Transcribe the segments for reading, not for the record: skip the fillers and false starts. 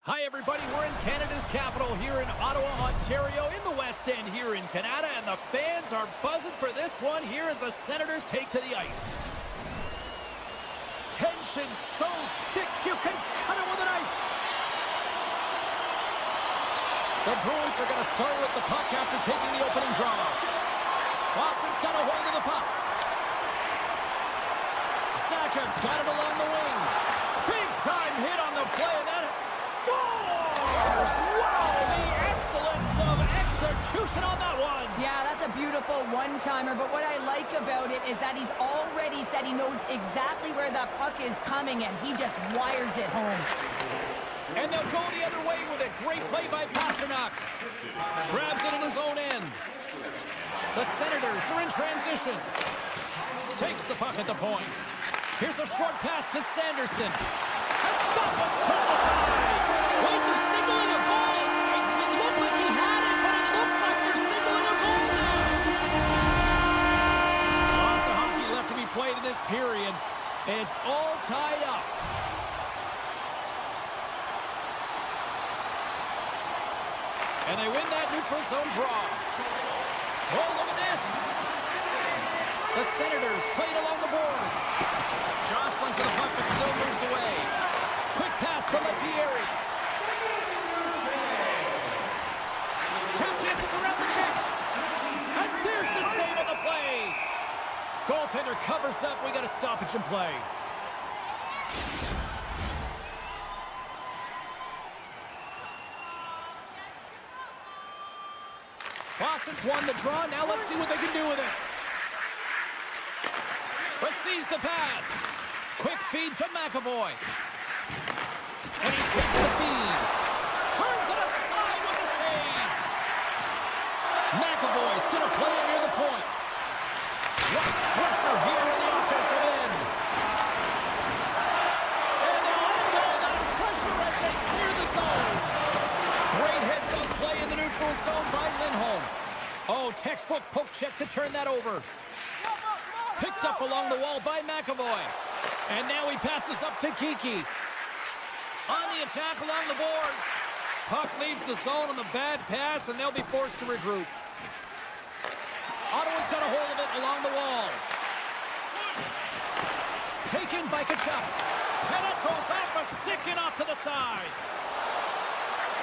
Hi, everybody. We're in Canada's capital here in Ottawa, Ontario, in the West End here in Canada, and the fans are buzzing for this one here as the Senators take to the ice. Tension so thick you can cut it with a knife. The Bruins are going to start with the puck after taking the opening draw. Boston's got a hold of the puck. Saka's got it along the wing. Big time hit on the play, and that scores! Wow, the excellence of execution on that one. Yeah, that's a beautiful one-timer, but what I like about it is that he's already said he knows exactly where that puck is coming, and he just wires it home. And they'll go the other way with it. Great play by Pasternak. Grabs it in his own end. The Senators are in transition. Takes the puck at the point. Here's a short pass to Sanderson. And that one's turned aside. Rangers signaling a goal. It looked like he had it, but it looks like they're signaling a goal now. Lots of hockey left to be played in this period. It's all tied up. And they win that neutral zone draw. Oh, look at this. The Senators played along the boards. Jostling for the puck, but still moves away. Quick pass to Lettieri. Tap dances around the check. And there's the save on the play. Goaltender covers up. We got a stoppage in play. Boston's won the draw. Now let's see what they can do with it. Receives the pass. Quick feed to McAvoy. And he takes the feed. Turns it aside with a save. McAvoy's going to play it near the point. What pressure here in the offensive end. And they'll end all that pressure as they clear the zone. Great hits on play in the neutral zone by Lindholm. Oh, textbook poke check to turn that over. Picked up along the wall by McAvoy. And now he passes up to Kiki. On the attack along the boards. Puck leaves the zone on the bad pass, and they'll be forced to regroup. Ottawa's got a hold of it along the wall. Taken by Kachuk. And it goes off a stick and off to the side.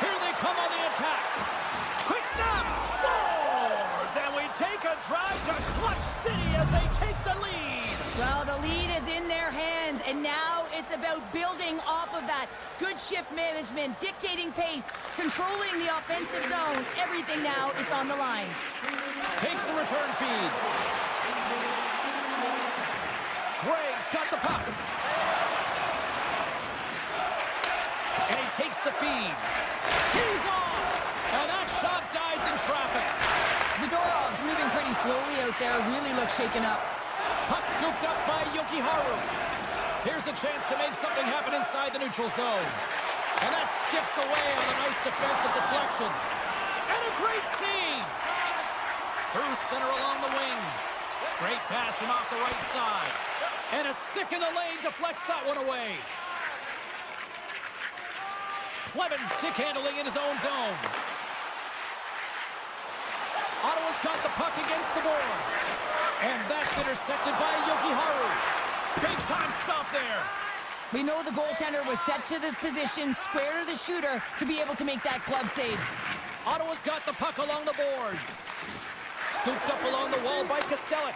Here they come on the attack. Quick snap. Scores! And we take a drive to Clutch City as they take the lead. Well, the lead is in their hands, and now it's about building off of that. Good shift management, dictating pace, controlling the offensive zone. Everything now, it's on the line. Takes the return feed. Greg's got the puck. And he takes the feed. He's on! And that shot dies in traffic. Zadorov's moving pretty slowly out there, really looks shaken up. Puck scooped up by Yoki-Haru. Here's a chance to make something happen inside the neutral zone. And that skips away on a nice defensive deflection. And a great save! Through center along the wing. Great pass from off the right side. And a stick in the lane deflects that one away. Clevin stick handling in his own zone. Ottawa's got the puck against the boards. And that's intercepted by Yoki-Haru. Big time stop there. We know the goaltender was set to this position, square to the shooter, to be able to make that glove save. Ottawa's got the puck along the boards. Scooped up along the wall by Kostelic.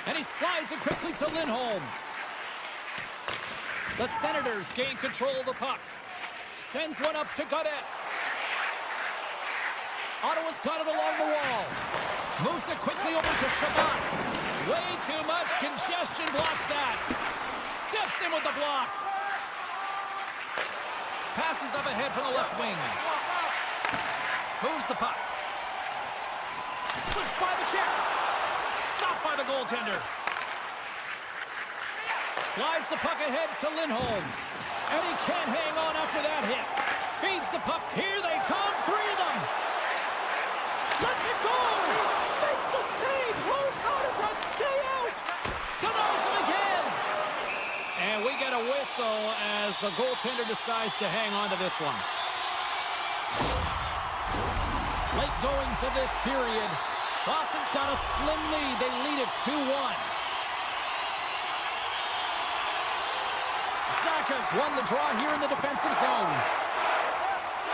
And he slides it quickly to Lindholm. The Senators gain control of the puck. Sends one up to Gaudette. Ottawa's got it along the wall. Moves it quickly over to Chabot. Way too much congestion blocks that. Steps in with the block. Passes up ahead from the left wing. Moves the puck. Slips by the check. Stopped by the goaltender. Slides the puck ahead to Lindholm. And he can't hang on after that hit. Feeds the puck. Here they come. Three of them. Lets it go. Makes the save. Hold on it. Stay out. Denies him again. And we get a whistle as the goaltender decides to hang on to this one. Late goings of this period. Boston's got a slim lead. They lead it 2-1. Zaka's won the draw here in the defensive zone.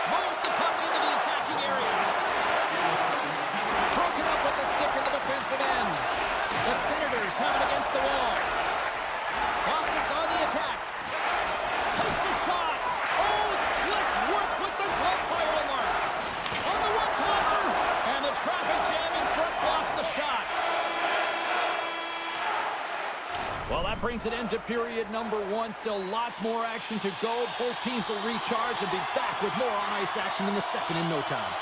Moves the puck into the attacking area. Broken up with the stick in the defensive end. The Senators have it against the wall. Boston's on the attack. Takes a shot. Oh, slick work with the glove by Omar. On the one-timer. And the traffic jam in front blocks the shot. Well, that brings it into period number 1. Still lots more action to go. Both teams will recharge and be back with more on-ice action in the second in no time.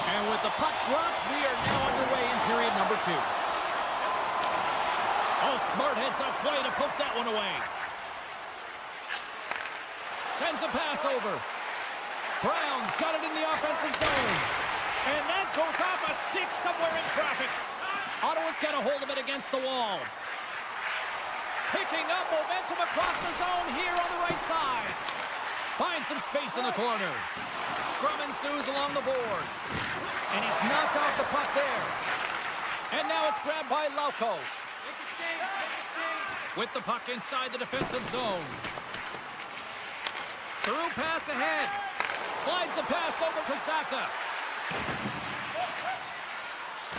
And with the puck dropped, we are now underway in period number 2. Oh, smart heads-up play to poke that one away. Sends a pass over. Brown's got it in the offensive zone. And that goes off a stick somewhere in traffic. Ottawa's got a hold of it against the wall. Picking up momentum across the zone here on the right side. Finds some space in the corner. Scrum ensues along the boards. And he's knocked off the puck there. And now it's grabbed by Lauko. With the puck inside the defensive zone. Through pass ahead. Slides the pass over to Zaka.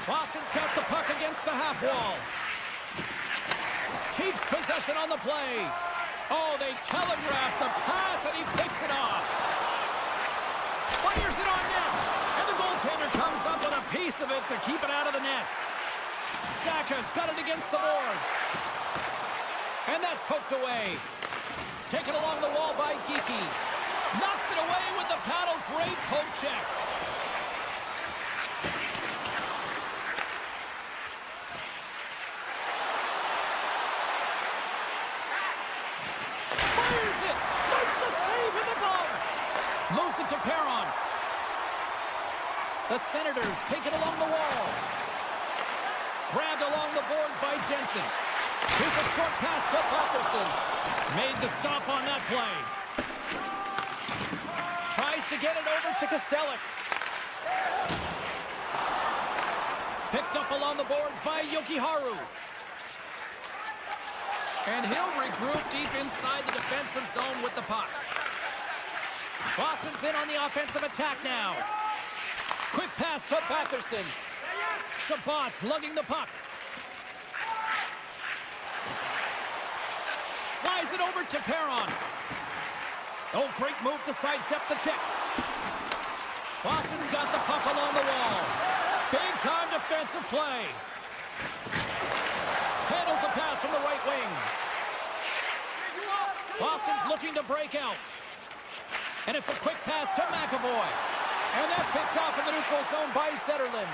Boston's got the puck against the half wall. Keeps possession on the play. Oh, they telegraph the pass and he picks it off. Fires it on net. And the goaltender comes up with a piece of it to keep it out of the net. Zaka's got it against the boards. And that's poked away. Taken along the wall by Geeky. Knocks it away with the paddle. Great poke check. Fires it. Makes the save with the glove. Moves it to Perron. The Senators take it along the wall. Grabbed along the boards by Jensen. Here's a short pass to Patterson. Made the stop on that play. Tries to get it over to Kostelic. Picked up along the boards by Jokiharju. And he'll regroup deep inside the defensive zone with the puck. Boston's in on the offensive attack now. Quick pass to Patterson. Chabot's lugging the puck. Slides it over to Perron. Oh, great move to sidestep the check. Boston's got the puck along the wall. Big-time defensive play. Handles the pass from the right wing. Boston's looking to break out. And it's a quick pass to McAvoy. And that's picked off in the neutral zone by Zetterlund.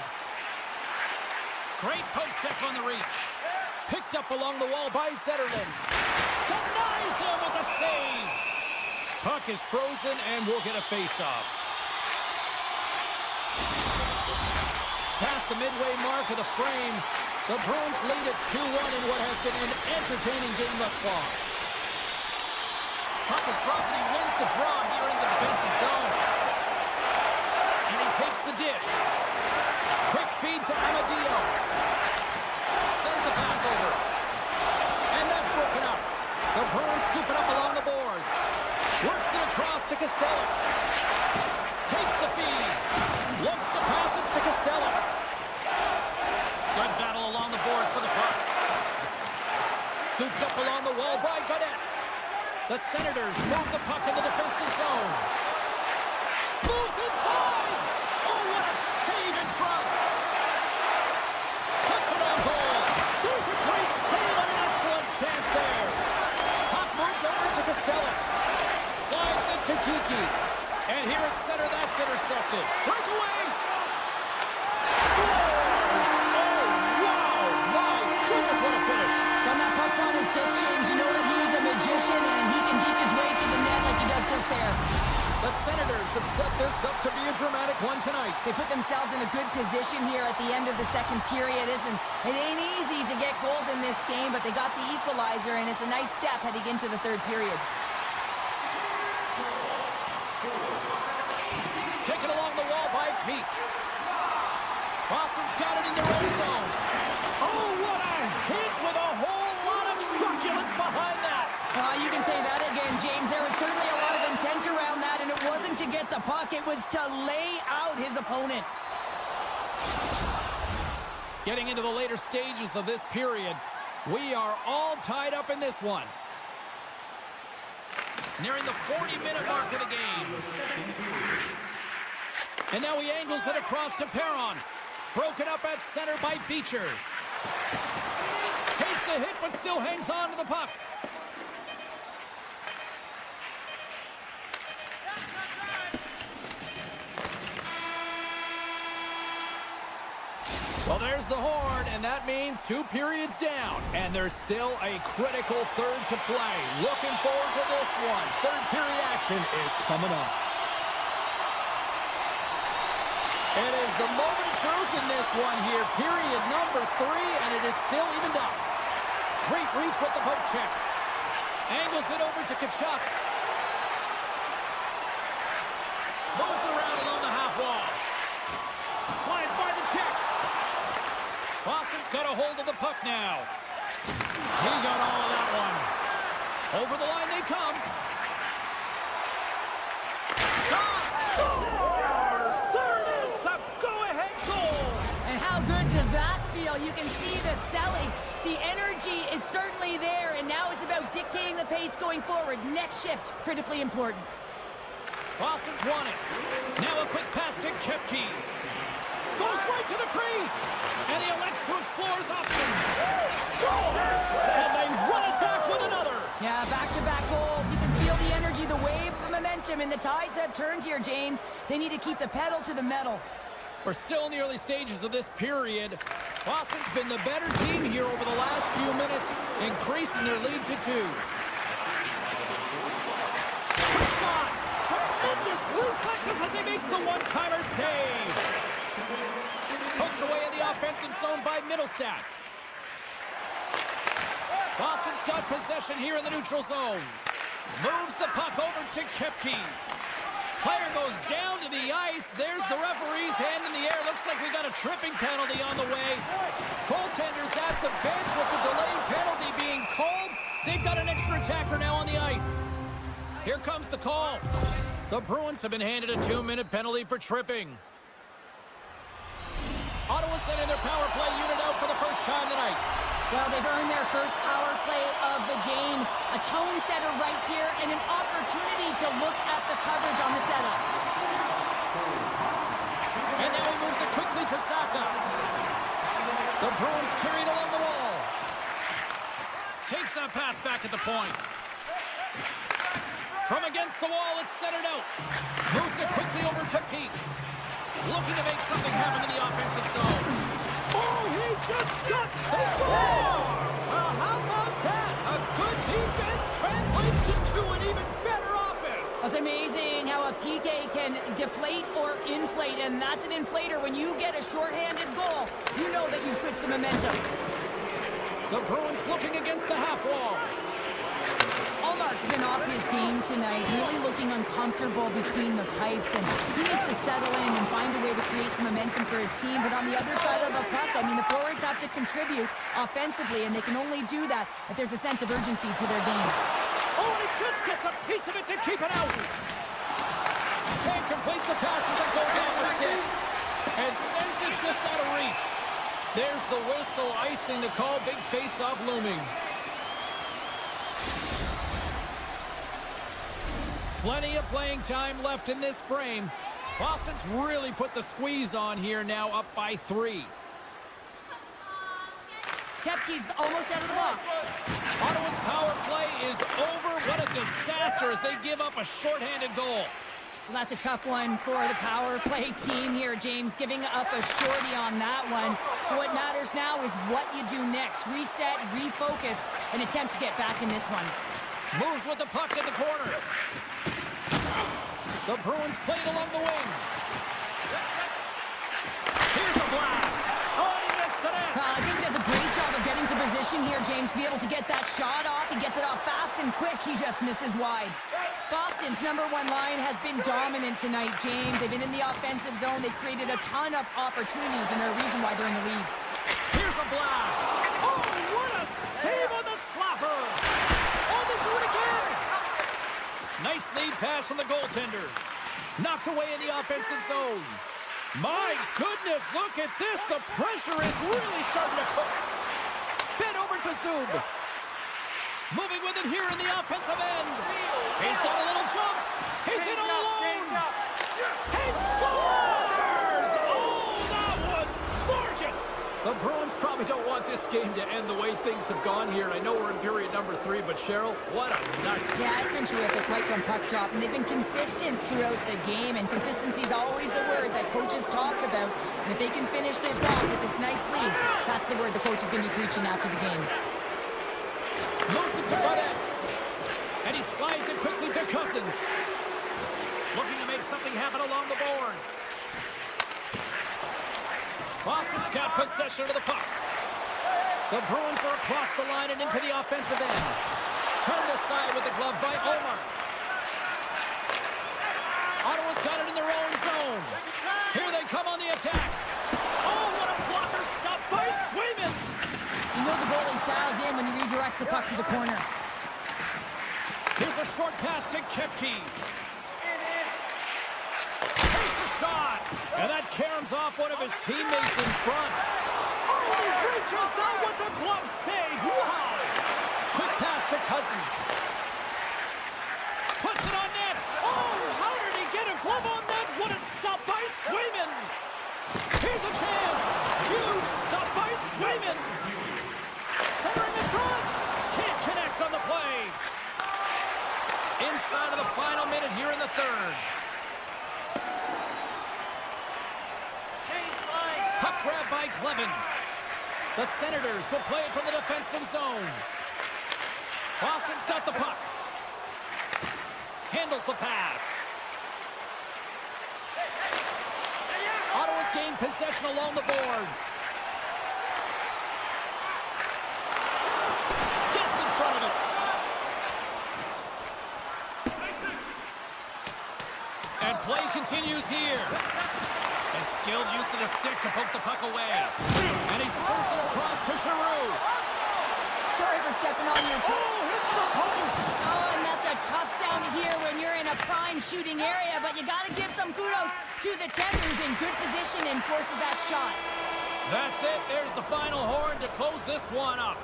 Great poke check on the reach. Picked up along the wall by Zetterlund. Denies him with a save. Puck is frozen and we'll get a face-off. Past the midway mark of the frame, the Bruins lead at 2-1 in what has been an entertaining game thus far. Puck is dropped and he wins the draw here in the defensive zone. And he takes the dish. Quick feed to Amadio. Sends the pass over. And that's broken up. The Bruins scoop it up along the boards. Works it across to Kostelic. The Senators move the puck in the defensive zone. Moves inside. Oh, what a save in front. Puts it on goal. There's a great save and an excellent chance there. Puck moved over to Costello. Slides it to Kiki. And here at center, that's intercepted. Breakaway. Scores! Oh, wow. My goodness, what a finish. When that puck's on his stick, James, you know that he's a magician and he can deke his way to the net like he does just there. The Senators have set this up to be a dramatic one tonight. They put themselves in a good position here at the end of the second period. It ain't easy to get goals in this game, but they got the equalizer, and it's a nice step heading into the third period. Taken along the wall by Peak. Boston's got it in their own zone. Oh, what a hit with a whole lot of truculence behind that. You can say that again, James. There was certainly a lot of intent around that, and it wasn't to get the puck. It was to lay out his opponent. Getting into the later stages of this period, we are all tied up in this one. Nearing the 40-minute mark of the game. And now he angles it across to Perron. Broken up at center by Beecher. Takes a hit, but still hangs on to the puck. Well, there's the horn, and that means 2 periods down. And there's still a critical third to play. Looking forward to this one. Third period action is coming up. It is the moment of truth in this one here. Period number 3, and it is still evened up. Great reach with the poke check. Angles it over to Kachuk. Moves it around along the half wall. Slides by the check. Boston's got a hold of the puck now. He got all of that one. Over the line they come. Shot! Scores! Third is the go-ahead goal. And how good does that feel? You can see the selling. The energy is certainly there, and now it's about dictating the pace going forward. Next shift, critically important. Boston's won it. Now a quick pass to Kepke. Goes right to the crease. And he elects to explore his options. Scores! And they run it back with another. Yeah, back-to-back goals. You can feel the energy, the wave, the momentum, and the tides have turned here, James. They need to keep the pedal to the metal. We're still in the early stages of this period. Boston's been the better team here over the last few minutes, increasing their lead to 2. Good shot! Tremendous reflexes as he makes the one-timer save. Poked away in the offensive zone by Middlestat. Boston's got possession here in the neutral zone. Moves the puck over to Kepke. Player goes down to the ice. There's the referee's hand in the air. Looks like we got a tripping penalty on the way. Goaltender's at the bench with the delayed penalty being called. They've got an extra attacker now on the ice. Here comes the call. The Bruins have been handed a 2-minute penalty for tripping. Ottawa sending their power play unit out for the first time tonight. Well, they've earned their first power play of the game. A tone setter right here and an opportunity to look at the coverage on the setup. And now he moves it quickly to Saka. The Bruins carried along the wall. Takes that pass back at the point. From against the wall, it's centered out. Moves it quickly over to Peak. Looking to make something happen in the offensive zone. Oh, he just got the score! Well, how about that? A good defense translates to an even better offense. It's amazing how a PK can deflate or inflate, and that's an inflator. When you get a shorthanded goal, you know that you switch the momentum. The Bruins looking against the half wall. Allmark's been off his game tonight, really looking uncomfortable between the pipes, and he needs to settle in and find a way to create some momentum for his team. But on the other side of the puck, I mean, the forwards have to contribute offensively, and they can only do that if there's a sense of urgency to their game. Oh, and he just gets a piece of it to keep it out. Can't complete the pass as it goes off the stick. And sends it just out of reach. There's the whistle, icing the call, big face-off looming. Plenty of playing time left in this frame. Boston's really put the squeeze on here now, up by 3. Kepke's almost out of the box. Ottawa's power play is over. What a disaster as they give up a shorthanded goal. Well, that's a tough one for the power play team here, James, giving up a shorty on that one. What matters now is what you do next. Reset, refocus, and attempt to get back in this one. Moves with the puck in the corner. The Bruins played along the wing. Here's a blast. Oh, he missed the net. I think he does a great job of getting to position here, James. Be able to get that shot off. He gets it off fast and quick. He just misses wide. Boston's number 1 line has been dominant tonight, James. They've been in the offensive zone. They've created a ton of opportunities, and they're a reason why they're in the lead. Here's a blast. Oh, what a save on the slapper. Oh, they do it again. Nice lead pass from the goaltender. Knocked away in the offensive zone. My goodness, look at this. The pressure is really starting to cook. Fed over to Zub. Moving with it here in the offensive end. He's got a little jump. He's in alone. He scores! Oh, that was gorgeous. The Bruins probably don't want this game to end the way things have gone here. I know we're in period number 3, but Cheryl, what a night. Yeah, it's been terrific right from puck drop, and they've been consistent throughout the game, and consistency is always a word that coaches talk about. And if they can finish this off with this nice lead, that's the word the coach is going to be preaching after the game. Moves it to Burnett. And he slides it quickly to Cousins. Looking to make something happen along the boards. Boston's got possession of the puck. The Bruins are across the line and into the offensive end. Turned aside with the glove by Omar. Ottawa's got it in their own zone. Here they come on the attack. Oh, what a blocker stop by Swayman. You know the goalie sails in when he redirects the puck to the corner. Here's a short pass to Kepke. Takes a shot. And that caroms off one of his teammates in front. Oh, he reaches out with the glove save. Wow. Quick pass to Cousins. Puts it on net. Oh, how did he get a glove on net? What a stop by Swayman. Here's a chance. Huge stop by Swayman. Centering in front. Can't connect on the play. Inside of the final minute here in the third. Puck grab by Clevin. The Senators will play it from the defensive zone. Boston's got the puck. Handles the pass. Ottawa's gained possession along the boards. Gets in front of it. And play continues here. A skilled use of the stick to poke the puck away. And he throws it across to Giroux. Sorry for stepping on your toe. Oh, hits the post. Oh, and that's a tough sound to hear when you're in a prime shooting area, but you got to give some kudos to the tenders in good position and forces that shot. That's it. There's the final horn to close this one up.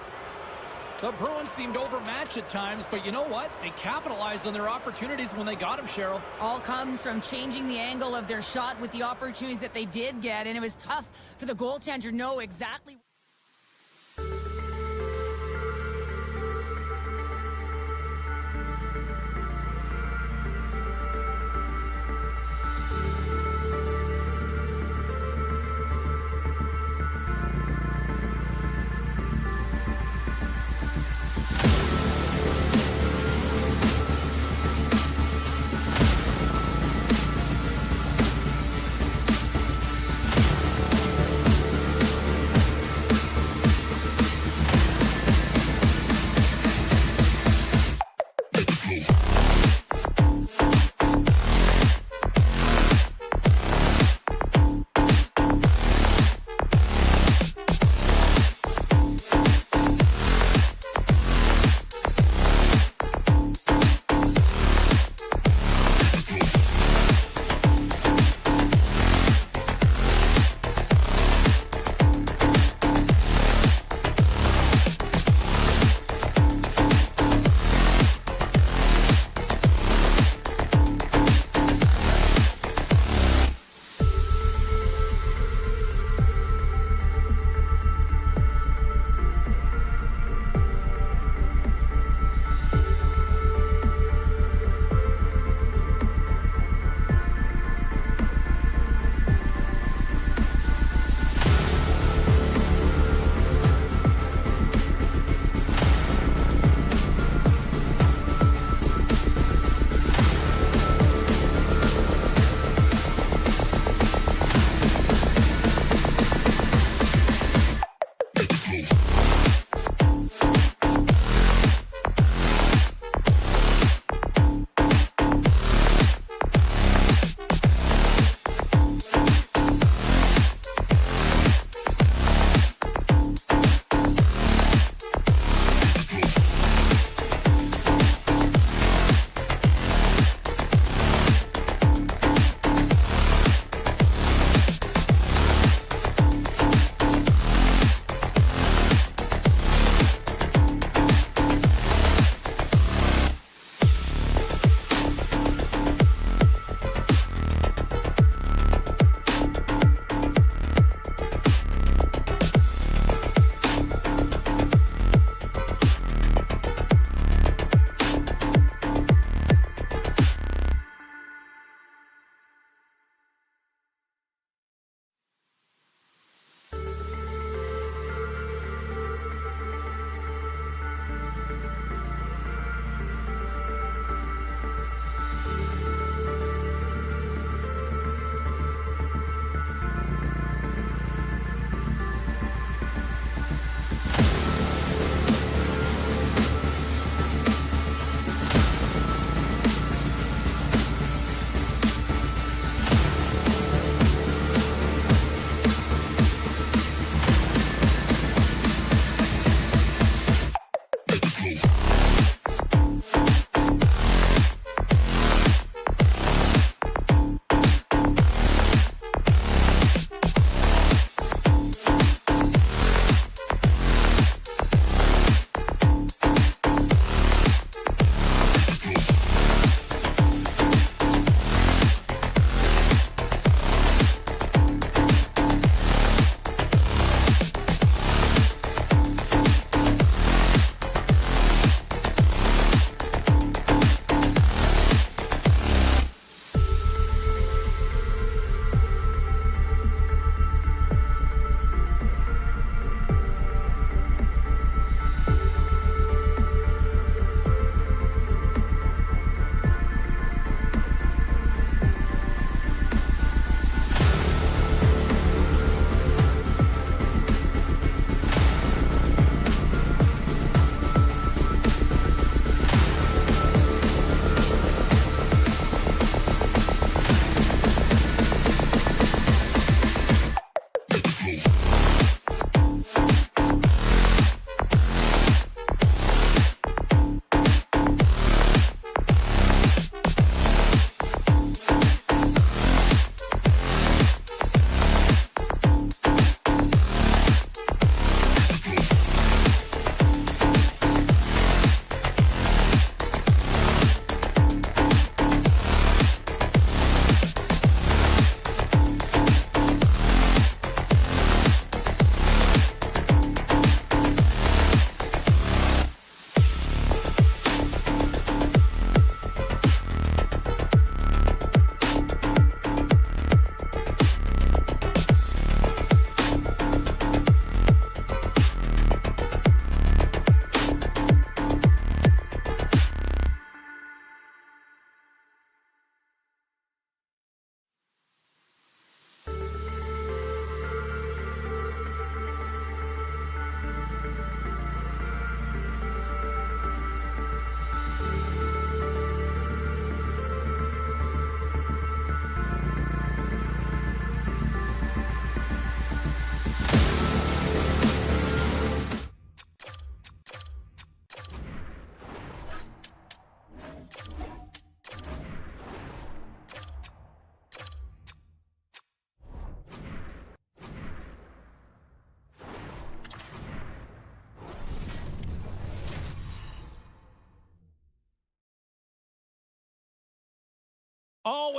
The Bruins seemed overmatched at times, but you know what? They capitalized on their opportunities when they got them, Cheryl. All comes from changing the angle of their shot with the opportunities that they did get, and it was tough for the goaltender to know exactly.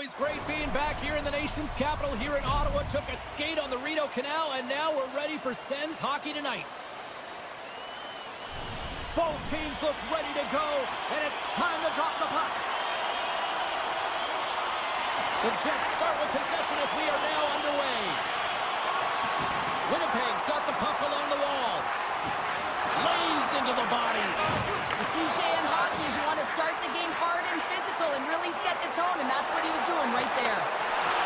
always great being back here in the nation's capital here in Ottawa. Took a skate on the Rideau Canal, and now we're ready for Sens hockey tonight. Both teams look ready to go, and it's time to drop the puck. The Jets start with possession as we are now underway. Winnipeg's got the puck along the wall. Lays into the body. The cliche in hockey is you want to start the game hard and physical and really set the tone, and that's what he was doing right there.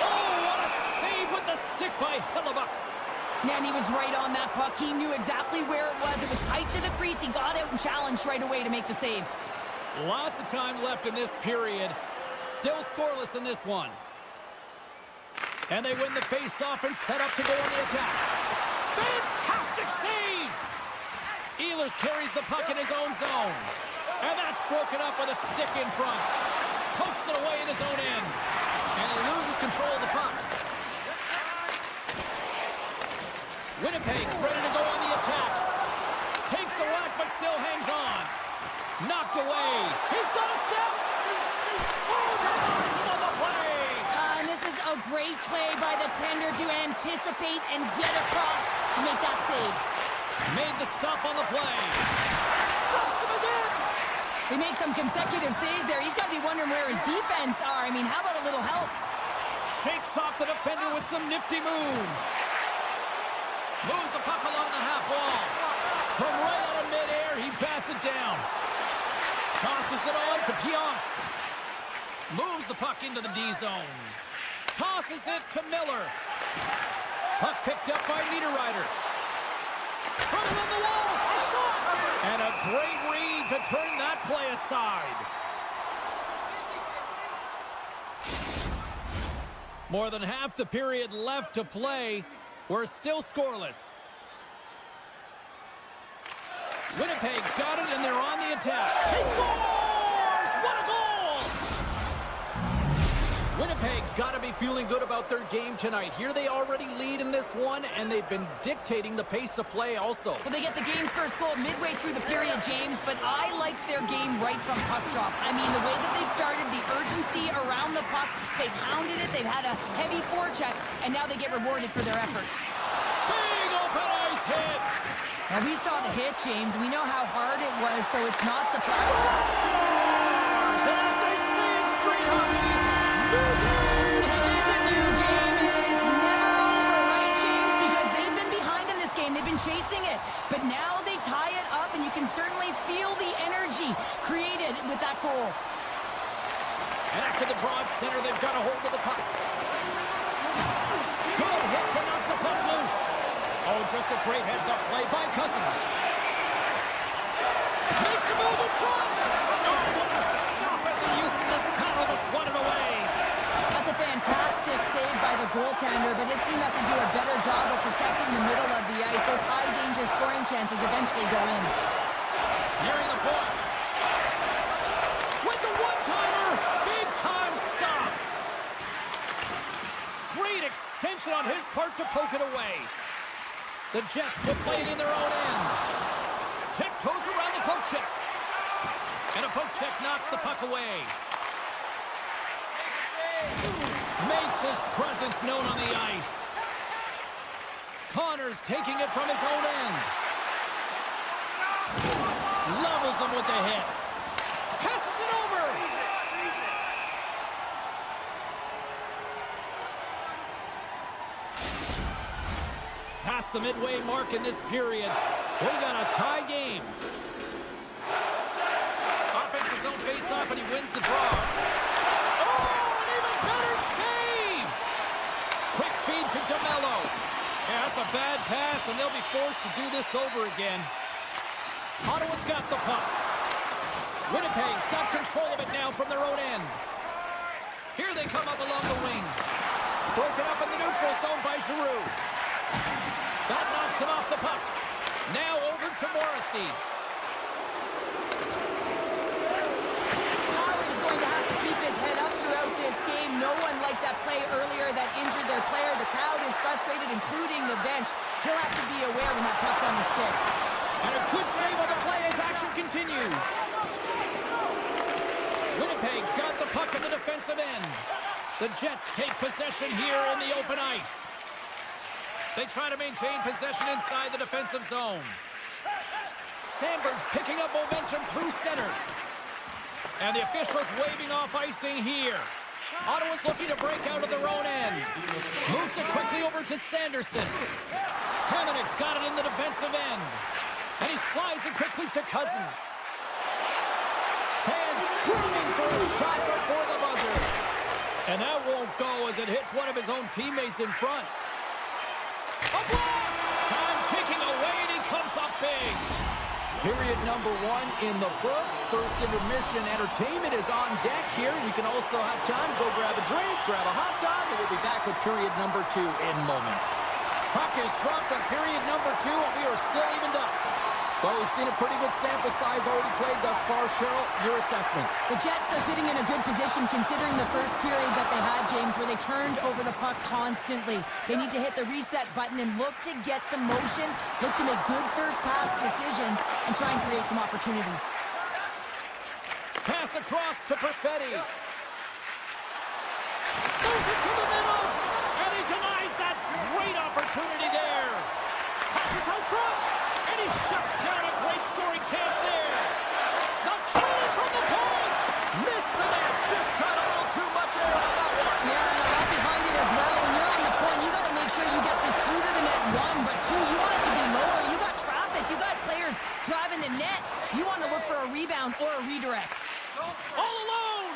Oh, what a save with the stick by Hellebuyck. Man, he was right on that puck. He knew exactly where it was. It was tight to the crease. He got out and challenged right away to make the save. Lots of time left in this period. Still scoreless in this one. And they win the face-off and set up to go on the attack. Fantastic save! Ehlers carries the puck in his own zone. And that's broken up with a stick in front. Pokes it away in his own end. And he loses control of the puck. Winnipeg's ready to go on the attack. Takes the whack but still hangs on. Knocked away. He's got a step. Oh, denies him on the play. And this is a great play by the tender to anticipate and get across to make that save. Made the stop on the play. Stuffs him again. They make some consecutive saves there. He's got to be wondering where his defense are. I mean, how about a little help? Shakes off the defender with some nifty moves. Moves the puck along the half wall. From right out of midair, he bats it down. Tosses it on to Pionk. Moves the puck into the D zone. Tosses it to Miller. Puck picked up by Niederreiter. From on the wall, a shot! And a great read to turn that play aside. More than half the period left to play. We're still scoreless. Winnipeg's got it, and they're on the attack. He scores! What a goal! Winnipeg's got to be feeling good about their game tonight. Here they already lead in this one, and they've been dictating the pace of play also. Well, they get the game's first goal midway through the period, James, but I liked their game right from puck drop. I mean, the way that they started, the urgency around the puck, they've hounded it, they've had a heavy forecheck, and now they get rewarded for their efforts. Big open ice hit! Now, we saw the hit, James. We know how hard it was, so it's not surprising. And as they say in street hockey, new game! It is a new game, and it's never over, right, James? Because they've been behind in this game. They've been chasing it. But now they tie it up, and you can certainly feel the energy created with that goal. And after the draw at center, they've got a hold of the puck. Good hit to knock the puck loose. Oh, just a great heads-up play by Cousins. Makes a move in front. Oh, what a stop as he uses his paddle to swat it away. That's a fantastic save by the goaltender, but his team has to do a better job of protecting the middle of the ice. Those high-danger scoring chances eventually go in. Nearing the point. With the one-timer. Big-time stop. Great extension on his part to poke it away. The Jets will play it in their own end. Tiptoes around the poke check. And a poke check knocks the puck away. Makes his presence known on the ice. Connors taking it from his own end. Levels him with the hit. Passes it over. Past the midway mark in this period. We got a tie game. Offensive zone face-off, and he wins the draw. Oh, an even better save! Quick feed to DeMello. Yeah, that's a bad pass, and they'll be forced to do this over again. Ottawa's got the puck. Winnipeg's got control of it now from their own end. Here they come up along the wing. Broken up in the neutral zone by Giroux. That knocks him off the puck. Now over to Morrissey. Howard's going to have to keep his head up throughout this game. No one liked that play earlier that injured their player. The crowd is frustrated, including the bench. He'll have to be aware when that puck's on the stick. And a good save on the play as action continues. Winnipeg's got the puck in the defensive end. The Jets take possession here in the open ice. They try to maintain possession inside the defensive zone. Sandberg's picking up momentum through center. And the officials waving off icing here. Ottawa's looking to break out of their own end. Moves it quickly over to Sanderson. Hamonic's got it in the defensive end. And he slides it quickly to Cousins. Fans screaming for a shot before the buzzer. And that won't go as it hits one of his own teammates in front. A blast! Time ticking away, and he comes up big. Period number 1 in the books. First intermission entertainment is on deck here. You can also have time to go grab a drink, grab a hot dog, and we'll be back with period number 2 in moments. Puck is dropped on period number 2, and we are still evened up. Well, we've seen a pretty good sample size already played thus far. Cheryl, your assessment. The Jets are sitting in a good position considering the first period that they had, James, where they turned over the puck constantly. They need to hit the reset button and look to get some motion, look to make good first pass decisions, and try and create some opportunities. Pass across to Perfetti. Moves it to the middle, and he denies that great opportunity there. Passes out front. And he shuts down a great scoring chance there. The cannon from the point. Missed the net. Just got a little too much air on that one. Yeah, and a lot behind it as well. When you're on the point, you got to make sure you get this through to the net, 1, but 2, you want it to be lower. You got traffic. You got players driving the net. You want to look for a rebound or a redirect. All alone.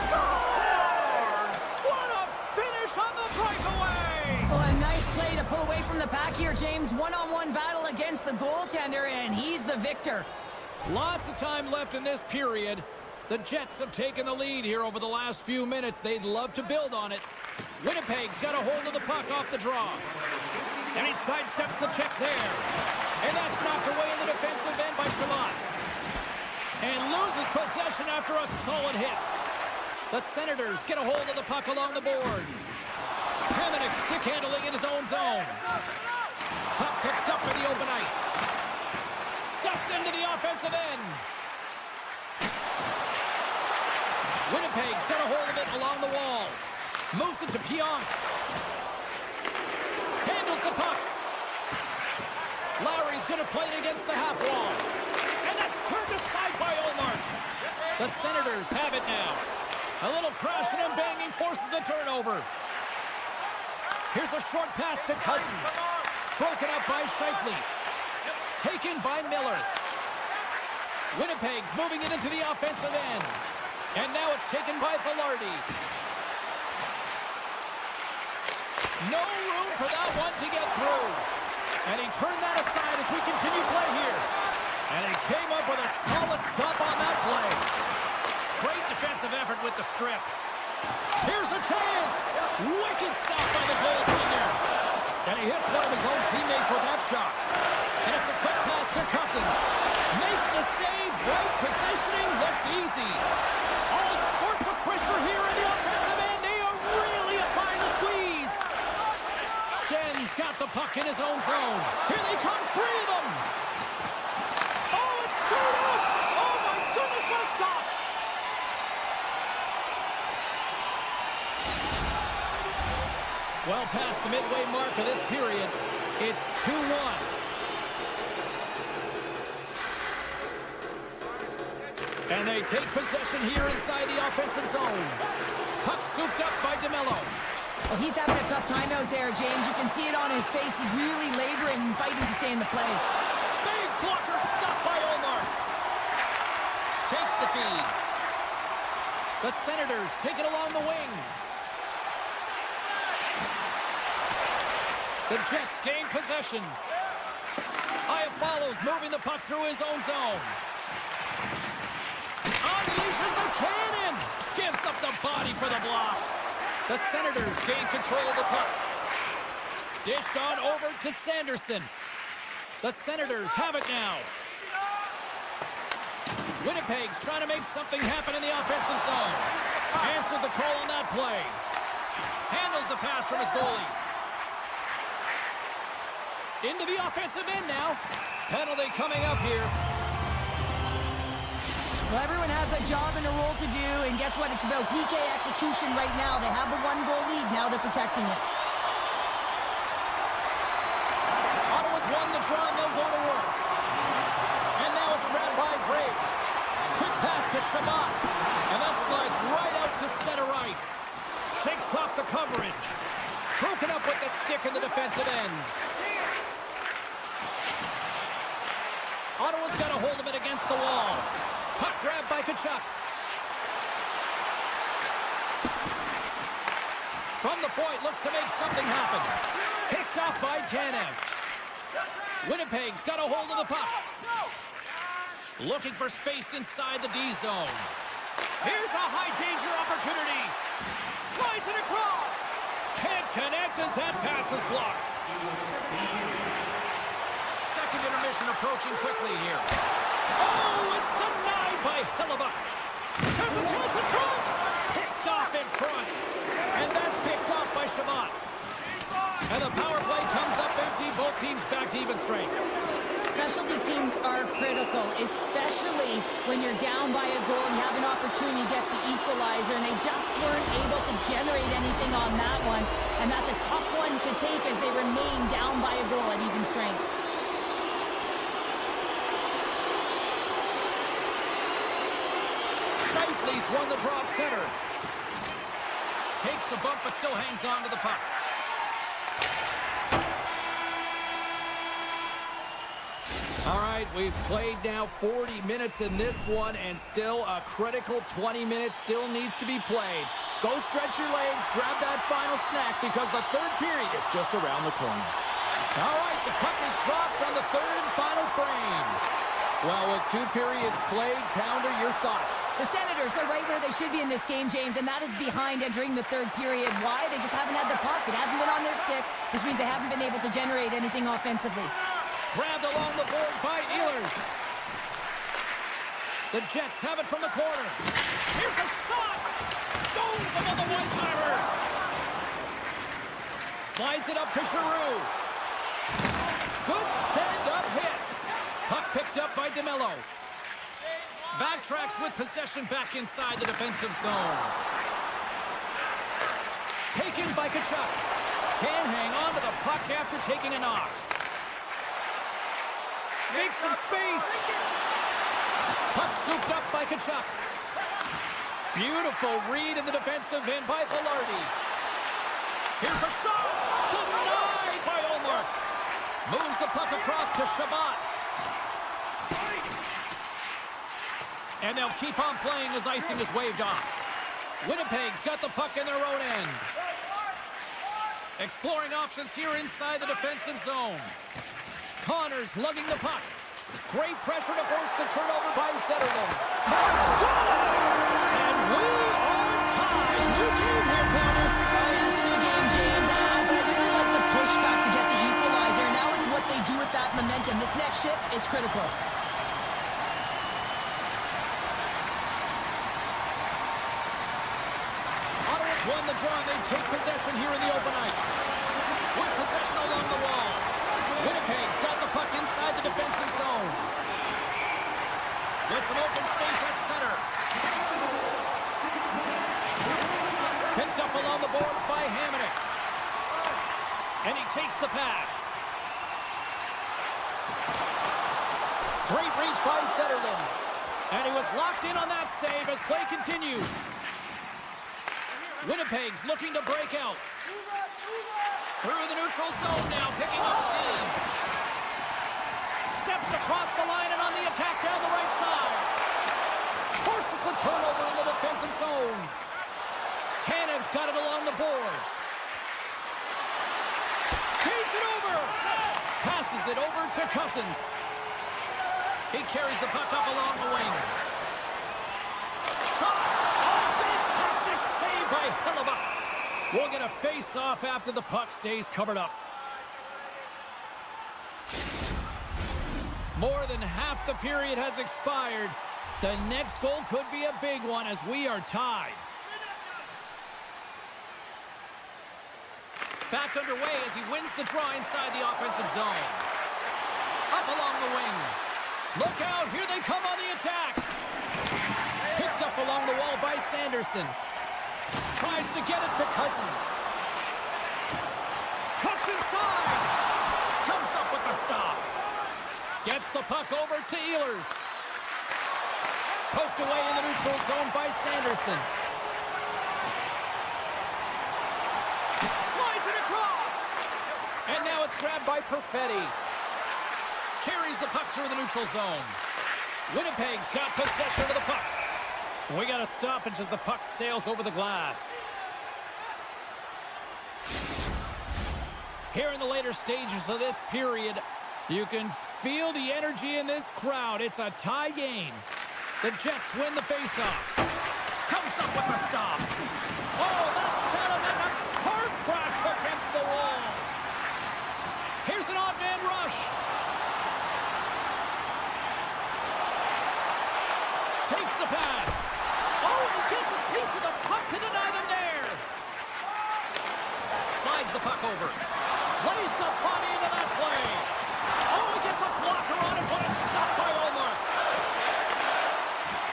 Scores! What a finish on the breakaway. Well, a nice play to pull away from the pack here, James. One-on-one battle against the goaltender, and he's the victor. Lots of time left in this period. The Jets have taken the lead here over the last few minutes. They'd love to build on it. Winnipeg's got a hold of the puck off the draw. And he sidesteps the check there. And that's knocked away in the defensive end by Shalott. And loses possession after a solid hit. The Senators get a hold of the puck along the boards. Hamonik stick handling in his own zone. Puck picked up in the open ice. Steps into the offensive end. Winnipeg's got a hold of it along the wall. Moves it to Pionk. Handles the puck. Lowry's going to play it against the half wall. And that's turned aside by Olmark. The Senators have it now. A little crashing and banging forces the turnover. Here's a short pass to Cousins. Broken up by Scheifele. Taken by Miller. Winnipeg's moving it into the offensive end. And now it's taken by Velarde. No room for that one to get through. And he turned that aside as we continue play here. And he came up with a solid stop on that play. Great defensive effort with the strip. Here's a chance. Wicked stop by the goaltender. And he hits one of his own teammates with that shot. And it's a quick pass to Cousins. Makes the save. Right positioning. Looked easy. All sorts of pressure here in the offensive end. They are really applying the squeeze. Schen's got the puck in his own zone. Here they come. 3 of them. Oh, it's stirred up. Oh, my goodness, what a stop. Well past the midway mark of this period, it's 2-1. And they take possession here inside the offensive zone. Puck scooped up by DeMello. Well, he's having a tough time out there, James. You can see it on his face. He's really laboring and fighting to stay in the play. Big blocker stopped by Olmark. Takes the feed. The Senators take it along the wing. The Jets gain possession. Iafallo's moving the puck through his own zone. Unleashes a cannon. Gives up the body for the block. The Senators gain control of the puck. Dished on over to Sanderson. The Senators have it now. Winnipeg's trying to make something happen in the offensive zone. Answered the call on that play. Handles the pass from his goalie. Into the offensive end now. Penalty coming up here. Well, everyone has a job and a role to do, and guess what? It's about PK execution right now. They have the one-goal lead. Now they're protecting it. Ottawa's won the draw, and they'll go to work. And now it's grabbed by Grape. Quick pass to Shabbat. And that slides right out to center ice. Shakes off the coverage. Broken up with the stick in the defensive end. Ottawa's got a hold of it against the wall. Puck grab by Tkachuk. From the point, looks to make something happen. Picked off by Tanev. Winnipeg's got a hold of the puck. Looking for space inside the D zone. Here's a high-danger opportunity. Slides it across. Can't connect as that pass is blocked. Second intermission approaching quickly here. Oh, it's denied by Hellebuck. There's a chance in front. Picked off in front. And that's picked off by Shabbat. And the power play comes up empty. Both teams back to even strength. Specialty teams are critical, especially when you're down by a goal and you have an opportunity to get the equalizer, and they just weren't able to generate anything on that one. And that's a tough one to take as they remain down by a goal at even strength. Scheifele's won the draw at center. Takes a bump but still hangs on to the puck. All right, we've played now 40 minutes in this one, and still a critical 20 minutes still needs to be played. Go stretch your legs, grab that final snack, because the third period is just around the corner. All right, the puck is dropped on the third and final frame. Well, with 2 periods played, Pounder, your thoughts? The Senators are right where they should be in this game, James, and that is behind entering the third period. Why? They just haven't had the puck. It hasn't been on their stick, which means they haven't been able to generate anything offensively. Grabbed along the board by Ehlers. The Jets have it from the corner. Here's a shot. Stones him on the one-timer. Slides it up to Giroux. Good stand-up hit. Puck picked up by DeMello. Backtracks with possession back inside the defensive zone. Taken by Tkachuk. Can't hang on to the puck after taking a knock. Makes some space. Puck scooped up by Tkachuk. Beautiful read in the defensive end by Velarde. Here's a shot. Denied by Olmark. Moves the puck across to Shabbat. And they'll keep on playing as icing is waved off. Winnipeg's got the puck in their own end. Exploring options here inside the defensive zone. Connors lugging the puck. Great pressure to force the turnover by Zetterlund. Scores! And we are tied. New game here, Connor. It's a new game, James. But I really like the pushback to get the equalizer. Now it's what they do with that momentum. This next shift, it's critical. Ottawa's won the draw. They take possession here in the open ice. With possession along the wall. Winnipeg's got the puck inside the defensive zone. Gets some open space at center. Picked up along the boards by Hamonic. And he takes the pass. Great reach by Zetterlund. And he was locked in on that save as play continues. Winnipeg's looking to break out. Through the neutral zone now, picking up steam. Steps across the line and on the attack down the right side. Forces the turnover in the defensive zone. Tanev's got it along the boards. Feeds it over. Passes it over to Cousins. He carries the puck up along the wing. Shot. Oh, fantastic save by Hellebuck. We'll get a face-off after the puck stays covered up. More than half the period has expired. The next goal could be a big one as we are tied. Back underway as he wins the draw inside the offensive zone. Up along the wing. Look out, here they come on the attack. Picked up along the wall by Sanderson. Tries to get it to Cousins. Cuts inside. Comes up with the stop. Gets the puck over to Ehlers. Poked away in the neutral zone by Sanderson. Slides it across. And now it's grabbed by Perfetti. Carries the puck through the neutral zone. Winnipeg's got possession of the puck. We got a stoppage as the puck sails over the glass. Here in the later stages of this period, you can feel the energy in this crowd. It's a tie game. The Jets win the faceoff. Comes up with the stop. Oh, that's set him in a hard crash against the wall. Here's an odd man rush. Takes the pass. Oh, and he gets a piece of the puck to deny them there. Slides the puck over. Lays the body into that play. Oh, he gets a blocker on it. What a stop by Omar.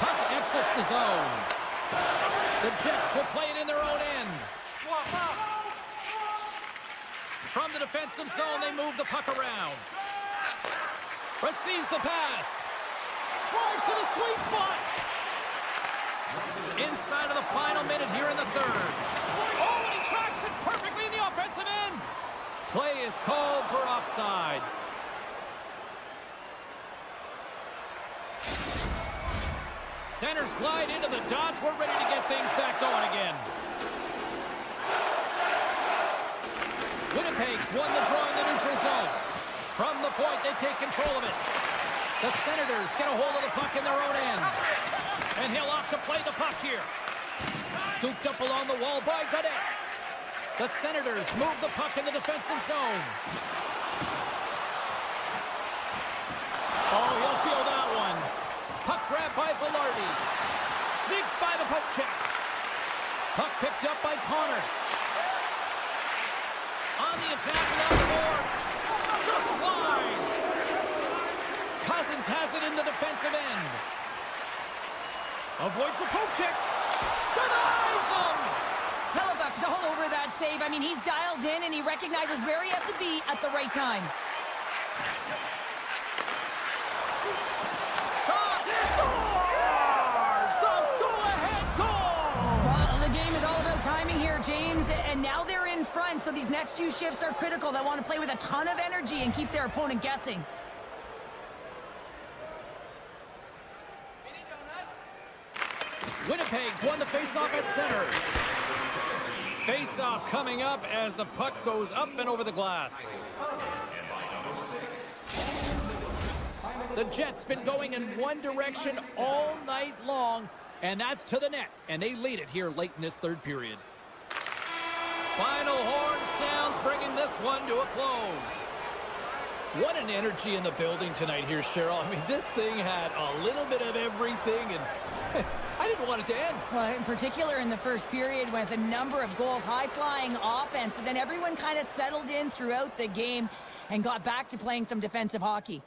Puck exits the zone. The Jets will play it in their own end. Swap up. From the defensive zone, they move the puck around. Receives the pass. Drives to the sweet spot. Inside of the final minute here in the third. Oh, and he tracks it perfectly in the offensive end. Play is called for offside. Centers glide into the dots. We're ready to get things back going again. Winnipeg's won the draw in the neutral zone. From the point, they take control of it. The Senators get a hold of the puck in their own end. And he'll opt to play the puck here. Scooped up along the wall by Godet. The Senators move the puck in the defensive zone. Oh, he'll feel that one. Puck grabbed by Velarde. Sneaks by the poke check. Puck picked up by Connor. On the attack without the boards. Just wide. Cousins has it in the defensive end. Avoids the poke check. Denies him. Hellebuyck's all over that save. I mean, he's dialed in and he recognizes where he has to be at the right time. Shot. Scores! The go-ahead goal! Well, the game is all about timing here, James. And now they're in front, so these next few shifts are critical. They want to play with a ton of energy and keep their opponent guessing. Winnipeg's won the faceoff at center. Faceoff coming up as the puck goes up and over the glass. The Jets been going in one direction all night long, and that's to the net, and they lead it here late in this third period. Final horn sounds, bringing this one to a close. What an energy in the building tonight here, Cheryl. I mean, this thing had a little bit of everything, and I didn't want it to end. Well, in particular in the first period with a number of goals, high-flying offense, but then everyone kind of settled in throughout the game and got back to playing some defensive hockey.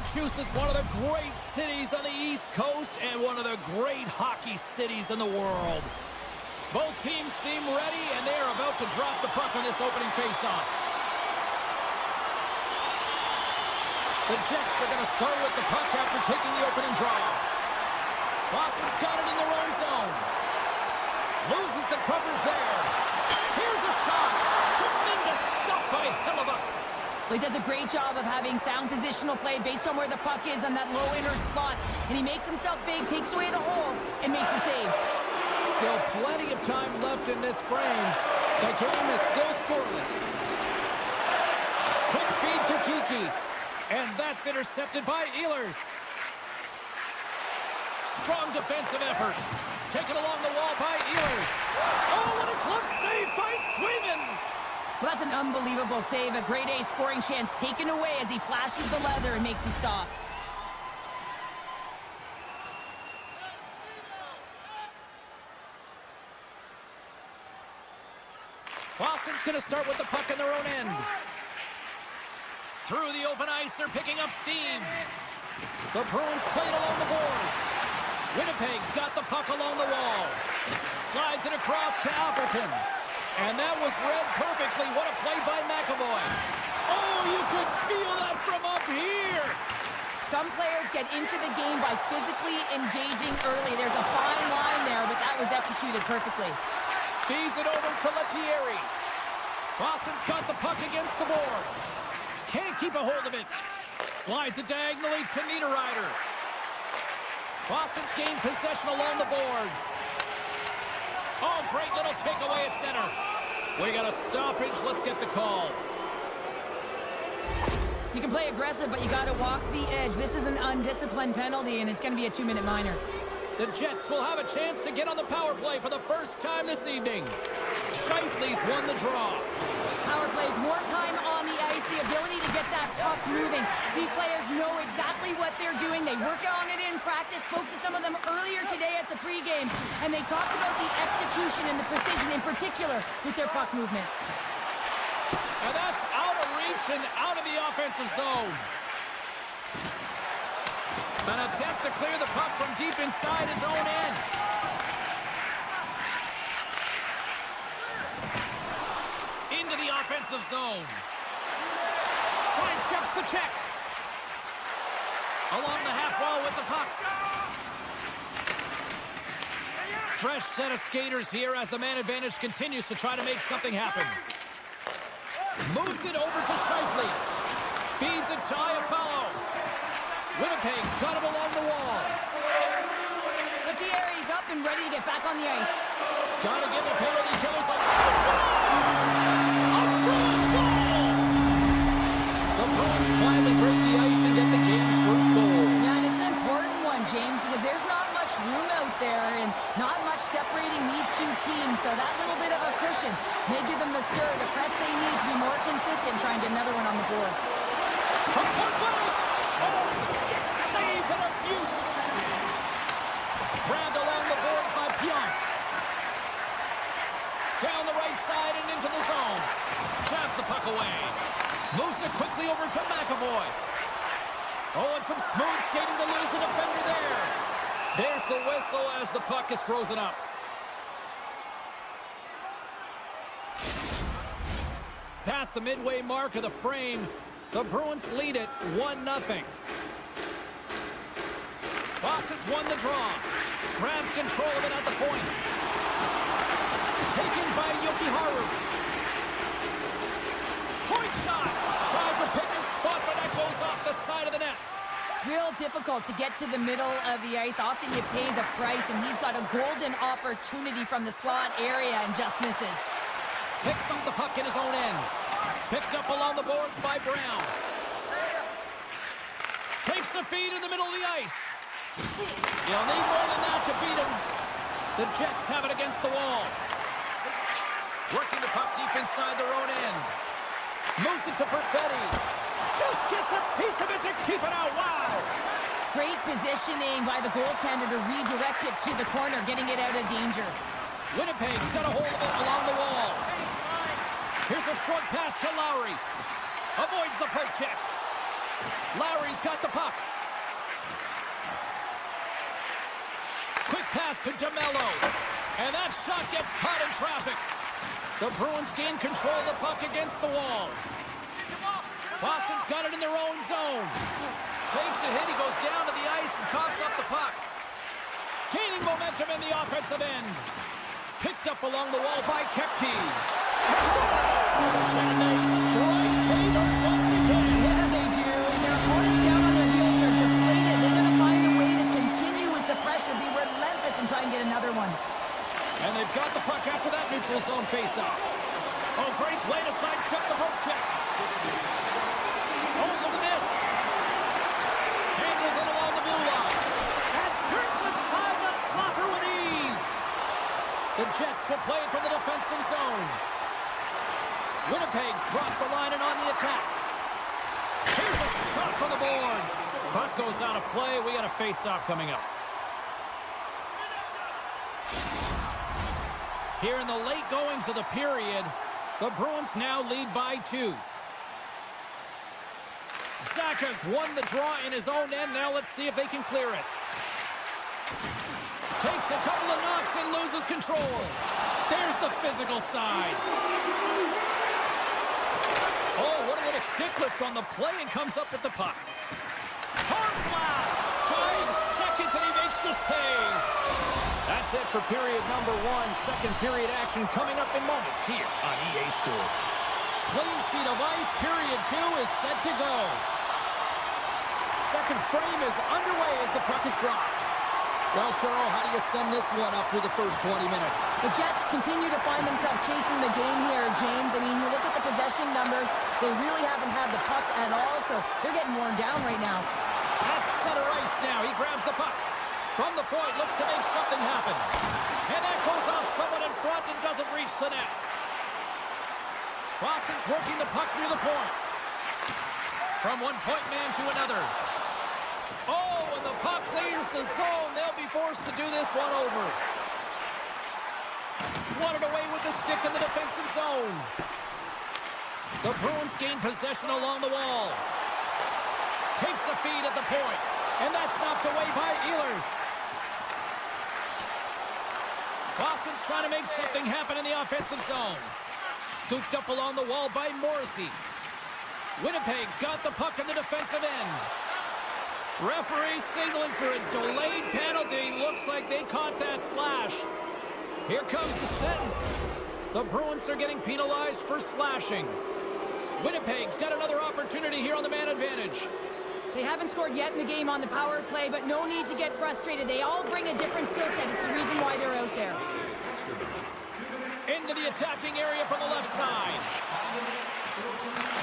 Massachusetts, one of the great cities on the East Coast and one of the great hockey cities in the world. Both teams seem ready, and they are about to drop the puck on this opening faceoff. The Jets are going to start with the puck after taking the opening draw. Boston's got it in their own zone. Loses the coverage there. Here's a shot. Tremendous stop by Hellebuck. Well, he does a great job of having sound positional play based on where the puck is on that low inner slot. And he makes himself big, takes away the holes, and makes a save. Still plenty of time left in this frame. The game is still scoreless. Quick feed to Kiki. And that's intercepted by Ehlers. Strong defensive effort. Taken along the wall by Ehlers. Oh, what a close save by Swayman. Well, that's an unbelievable save. A grade A scoring chance taken away as he flashes the leather and makes the stop. Boston's going to start with the puck in their own end. Through the open ice, they're picking up steam. The Bruins play it along the boards. Winnipeg's got the puck along the wall. Slides it across to Alberton. And that was read perfectly. What a play by McAvoy. Oh, you could feel that from up here. Some players get into the game by physically engaging early. There's a fine line there, but that was executed perfectly. Feeds it over to Lettieri. Boston's got the puck against the boards. Can't keep a hold of it. Slides it diagonally to Niederreiter. Boston's gained possession along the boards. Oh, great little takeaway at center. We got a stoppage. Let's get the call. You can play aggressive, but you got to walk the edge. This is an undisciplined penalty, and it's going to be a 2-minute minor. The Jets will have a chance to get on the power play for the first time this evening. Scheifele's won the draw. Power plays, more time on the ice, the ability to get that puck moving. These players know exactly what they're doing. They work on it in practice. Spoke to some of them earlier today at the pregame, and they talked about the execution and the precision in particular with their puck movement. And that's out of reach and out of the offensive zone. An attempt to clear the puck from deep inside his own end. Into the offensive zone. Sidesteps the check. Along the half wall with the puck. Fresh set of skaters here as the man advantage continues to try to make something happen. Moves it over to Scheifele. Feeds it to Iafallo. Winnipeg's got him along the wall. Lettieri's up and ready to get back on the ice. Gotta give the penalty killers a Bruins goal! The Bruins finally break the ice and get the game's first goal. Yeah, and it's an important one, James, because there's not much room out there and not much separating these two teams, so that little bit of a cushion may give them the stir, the press they need to be more consistent, trying to get another one on the board. From point blank! Oh, stick save and a beaut! Grabbed along the boards by Pionk. Down the right side and into the zone. Jabs the puck away. Moves it quickly over to McAvoy. Oh, and some smooth skating to lose the defender there. There's the whistle as the puck is frozen up. Past the midway mark of the frame, the Bruins lead it 1-0. Boston's won the draw. Grabs control of it at the point. Taken by Jokiharju. Point shot. Tried to pick his spot, but that goes off the side of the net. Real difficult to get to the middle of the ice. Often you pay the price, and he's got a golden opportunity from the slot area and just misses. Picks up the puck in his own end. Picked up along the boards by Brown. Takes the feed in the middle of the ice. You'll need more than that to beat him. The Jets have it against the wall. Working the puck deep inside their own end. Moves it to Perfetti. Just gets a piece of it to keep it out. Wow! Great positioning by the goaltender to redirect it to the corner, getting it out of danger. Winnipeg's got a hold of it along the wall. Here's a short pass to Lowry. Avoids the poke check. Lowry's got the puck. Quick pass to DeMello. And that shot gets caught in traffic. The Bruins gain control of the puck against the wall. Boston's got it in their own zone. Takes a hit. He goes down to the ice and coughs up the puck. Gaining momentum in the offensive end. Picked up along the wall by Kepke. And they strike Vader once again. Yeah, they do. Their opponents down on their heels are deflated. They're going to find a way to continue with the pressure, be relentless, and try and get another one. And they've got the puck after that neutral zone faceoff. Oh, great play to sidestep the poke check. Oh, look at this. Handles it along the blue line. And turns aside the slapper with ease. The Jets will play it from the defensive zone. Winnipeg's crossed the line and on the attack. Here's a shot from the boards. Puck goes out of play. We got a face-off coming up. Here in the late goings of the period, the Bruins now lead by 2. Zacha's won the draw in his own end. Now let's see if they can clear it. Takes a couple of knocks and loses control. There's the physical side. Oh, what a little stick lift on the play and comes up at the puck. Hard blast. Trying seconds and he makes the save. That's it for period number 1. Second period action coming up in moments here on EA Sports. Clean sheet of ice. Period 2 is set to go. Second frame is underway as the puck is dropped. Well, Cheryl, how do you sum this one up through the first 20 minutes? The Jets continue to find themselves chasing the game here, James. I mean, you look at the possession numbers, they really haven't had the puck at all, so they're getting worn down right now. That's center ice now. He grabs the puck. From the point, looks to make something happen. And that goes off someone in front and doesn't reach the net. Boston's working the puck near the point. From one point man to another. Oh, and the puck clears the zone. They'll be forced to do this one over. Swatted away with the stick in the defensive zone. The Bruins gain possession along the wall. Takes the feed at the point. And that's knocked away by Ehlers. Boston's trying to make something happen in the offensive zone. Scooped up along the wall by Morrissey. Winnipeg's got the puck in the defensive end. Referee signaling for a delayed penalty. Looks like they caught that slash. Here comes the sentence. The Bruins are getting penalized for slashing. Winnipeg's got another opportunity here on the man advantage. They haven't scored yet in the game on the power play, but no need to get frustrated. They all bring a different skill set. It's the reason why they're out there. Into the attacking area from the left side.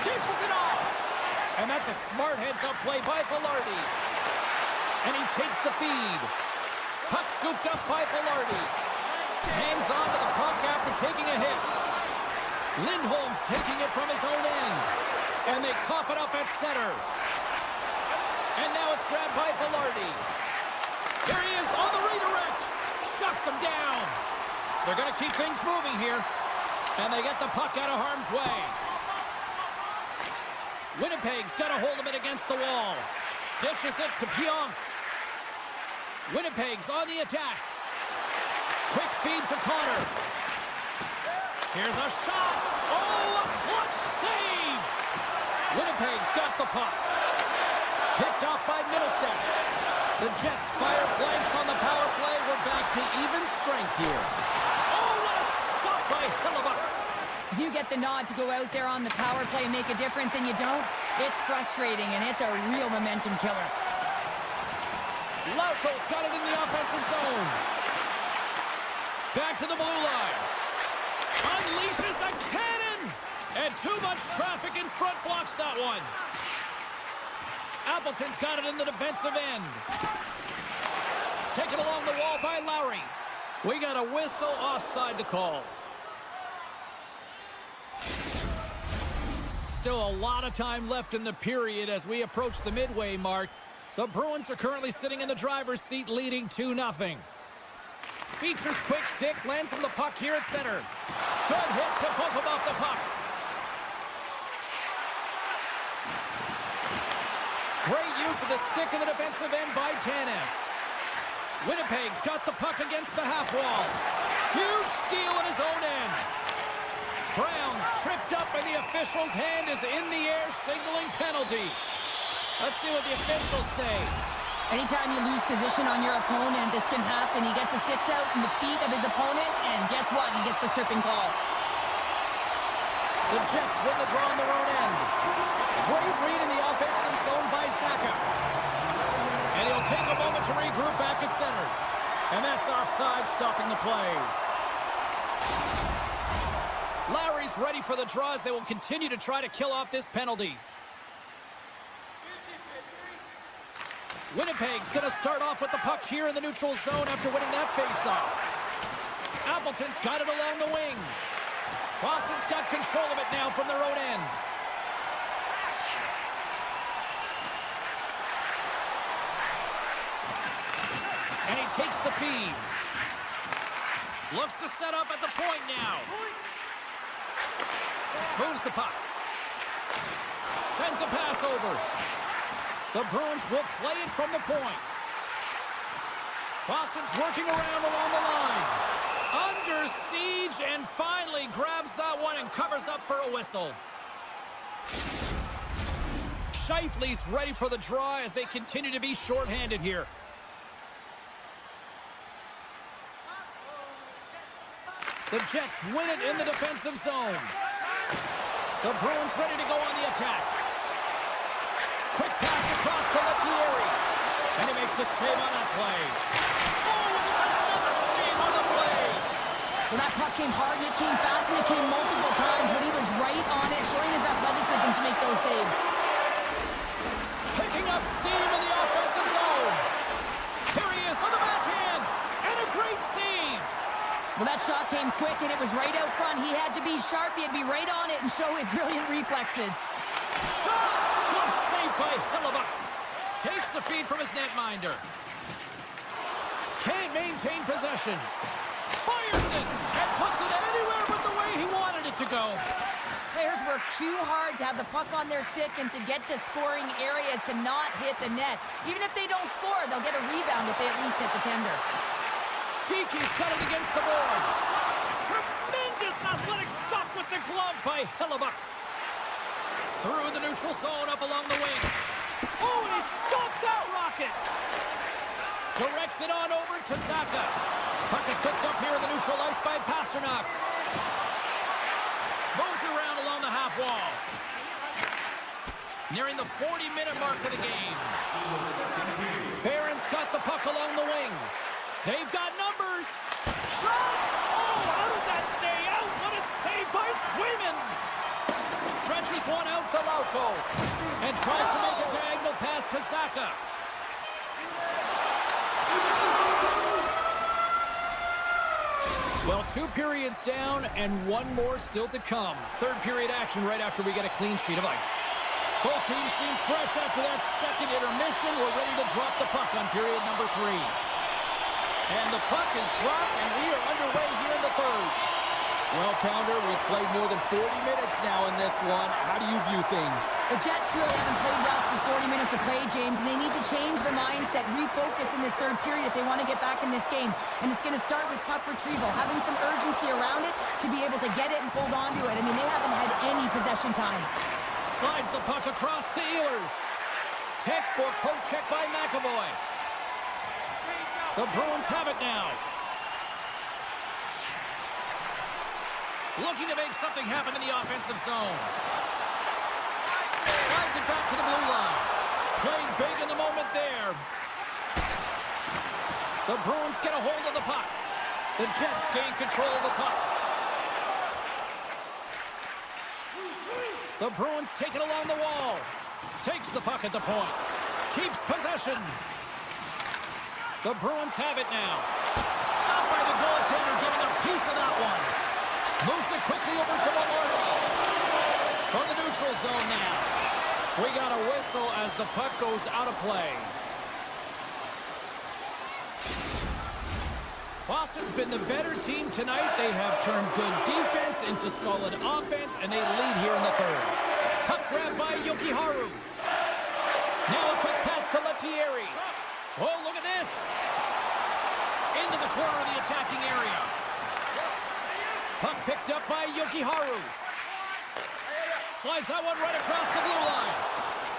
Dishes it off. And that's a smart heads-up play by Velarde. And he takes the feed. Puck scooped up by Velarde. Hangs on to the puck after taking a hit. Lindholm's taking it from his own end. And they cough it up at center. And now it's grabbed by Velarde. Here he is on the redirect. Shuts him down. They're going to keep things moving here. And they get the puck out of harm's way. Winnipeg's got a hold of it against the wall. Dishes it to Pionk. Winnipeg's on the attack. Quick feed to Connor. Here's a shot. Oh, a clutch save. Winnipeg's got the puck. Picked off by Middlestat. The Jets fire blanks on the power play. We're back to even strength here. Oh, what a stop by Hellebuyck. You get the nod to go out there on the power play and make a difference, and you don't. It's frustrating, and it's a real momentum killer. Lauko's got it in the offensive zone. Back to the blue line. Unleashes a cannon. And too much traffic in front blocks that one. Appleton's got it in the defensive end. Taken along the wall by Lowry. We got a whistle offside to call. Still a lot of time left in the period as we approach the midway mark. The Bruins are currently sitting in the driver's seat leading 2-0. Beecher's quick stick lands him the puck here at center. Good hit to bump him off the puck. Great use of the stick in the defensive end by Tanev. Winnipeg's got the puck against the half wall. Huge steal at his own end. Browns tripped up and the official's hand is in the air signaling penalty. Let's see what the officials say. Anytime you lose position on your opponent, this can happen. He gets the sticks out in the feet of his opponent, and guess what? He gets the tripping call. The Jets win the draw on their own end. Great read in the offensive zone by Saka. And he'll take a moment to regroup back at center. And that's offside, stopping the play. Lowry's ready for the draw as they will continue to try to kill off this penalty. Winnipeg's going to start off with the puck here in the neutral zone after winning that faceoff. Appleton's got it along the wing. Boston's got control of it now from their own end. And he takes the feed. Looks to set up at the point now. Moves the puck. Sends a pass over. The Bruins will play it from the point. Boston's working around along the line. Under siege and finally grabs that one and covers up for a whistle. Scheifele's ready for the draw as they continue to be shorthanded here. The Jets win it in the defensive zone. The Bruins ready to go on the attack. Quick pass across to Lettieri. And he makes the save on that play. Oh, and it's another save on the play. Well, that puck came hard, and it came fast, and it came multiple times, but he was right on it, showing his athleticism to make those saves. Picking up steam in the offensive zone. Here he is on the backhand. And a great save. Well, that shot came quick, and it was right out front. He had to be sharp. He had to be right on it and show his brilliant reflexes. Shot! Good save by Hellebuyck. Takes the feed from his netminder. Can't maintain possession. Fires it and puts it anywhere but the way he wanted it to go. Players work too hard to have the puck on their stick and to get to scoring areas to not hit the net. Even if they don't score, they'll get a rebound if they at least hit the tender. Geeky's got it against the boards. Tremendous athletic stop with the glove by Hellebuyck. Through the neutral zone, up along the wing. Oh, and he stopped that rocket. Directs it on over to Saka. Puck is picked up here in the neutral ice by Pasternak. Moves around along the half wall. Nearing the 40-minute mark of the game. Barron's got the puck along the wing. They've got numbers. Shot! Oh, how did that stay out? What a save by Swayman. Stretches one out to Lauko. And tries to make a diagonal pass to Saka. Well, 2 periods down and 1 more still to come. Third period action right after we get a clean sheet of ice. Both teams seem fresh after that second intermission. We're ready to drop the puck on period number 3. And the puck is dropped, and we are underway here in the third. Well, Pounder, we've played more than 40 minutes now in this one. How do you view things? The Jets really haven't played well for 40 minutes of play, James, and they need to change the mindset, refocus in this third period if they want to get back in this game. And it's going to start with puck retrieval, having some urgency around it to be able to get it and hold on to it. I mean, they haven't had any possession time. Slides the puck across to Ehlers. Textbook poke check by McAvoy. The Bruins have it now. Looking to make something happen in the offensive zone. Slides it back to the blue line. Playing big in the moment there. The Bruins get a hold of the puck. The Jets gain control of the puck. The Bruins take it along the wall. Takes the puck at the point. Keeps possession. The Bruins have it now. Stopped by the goaltender, getting a piece of that one. Moves it quickly over to Maloney. From the neutral zone now. We got a whistle as the puck goes out of play. Boston's been the better team tonight. They have turned good defense into solid offense, and they lead here in the third. Puck grab by Yoki Haru. Now a quick Oh, look at this. Into the corner of the attacking area. Puck picked up by Yokiharu. Slides that one right across the blue line.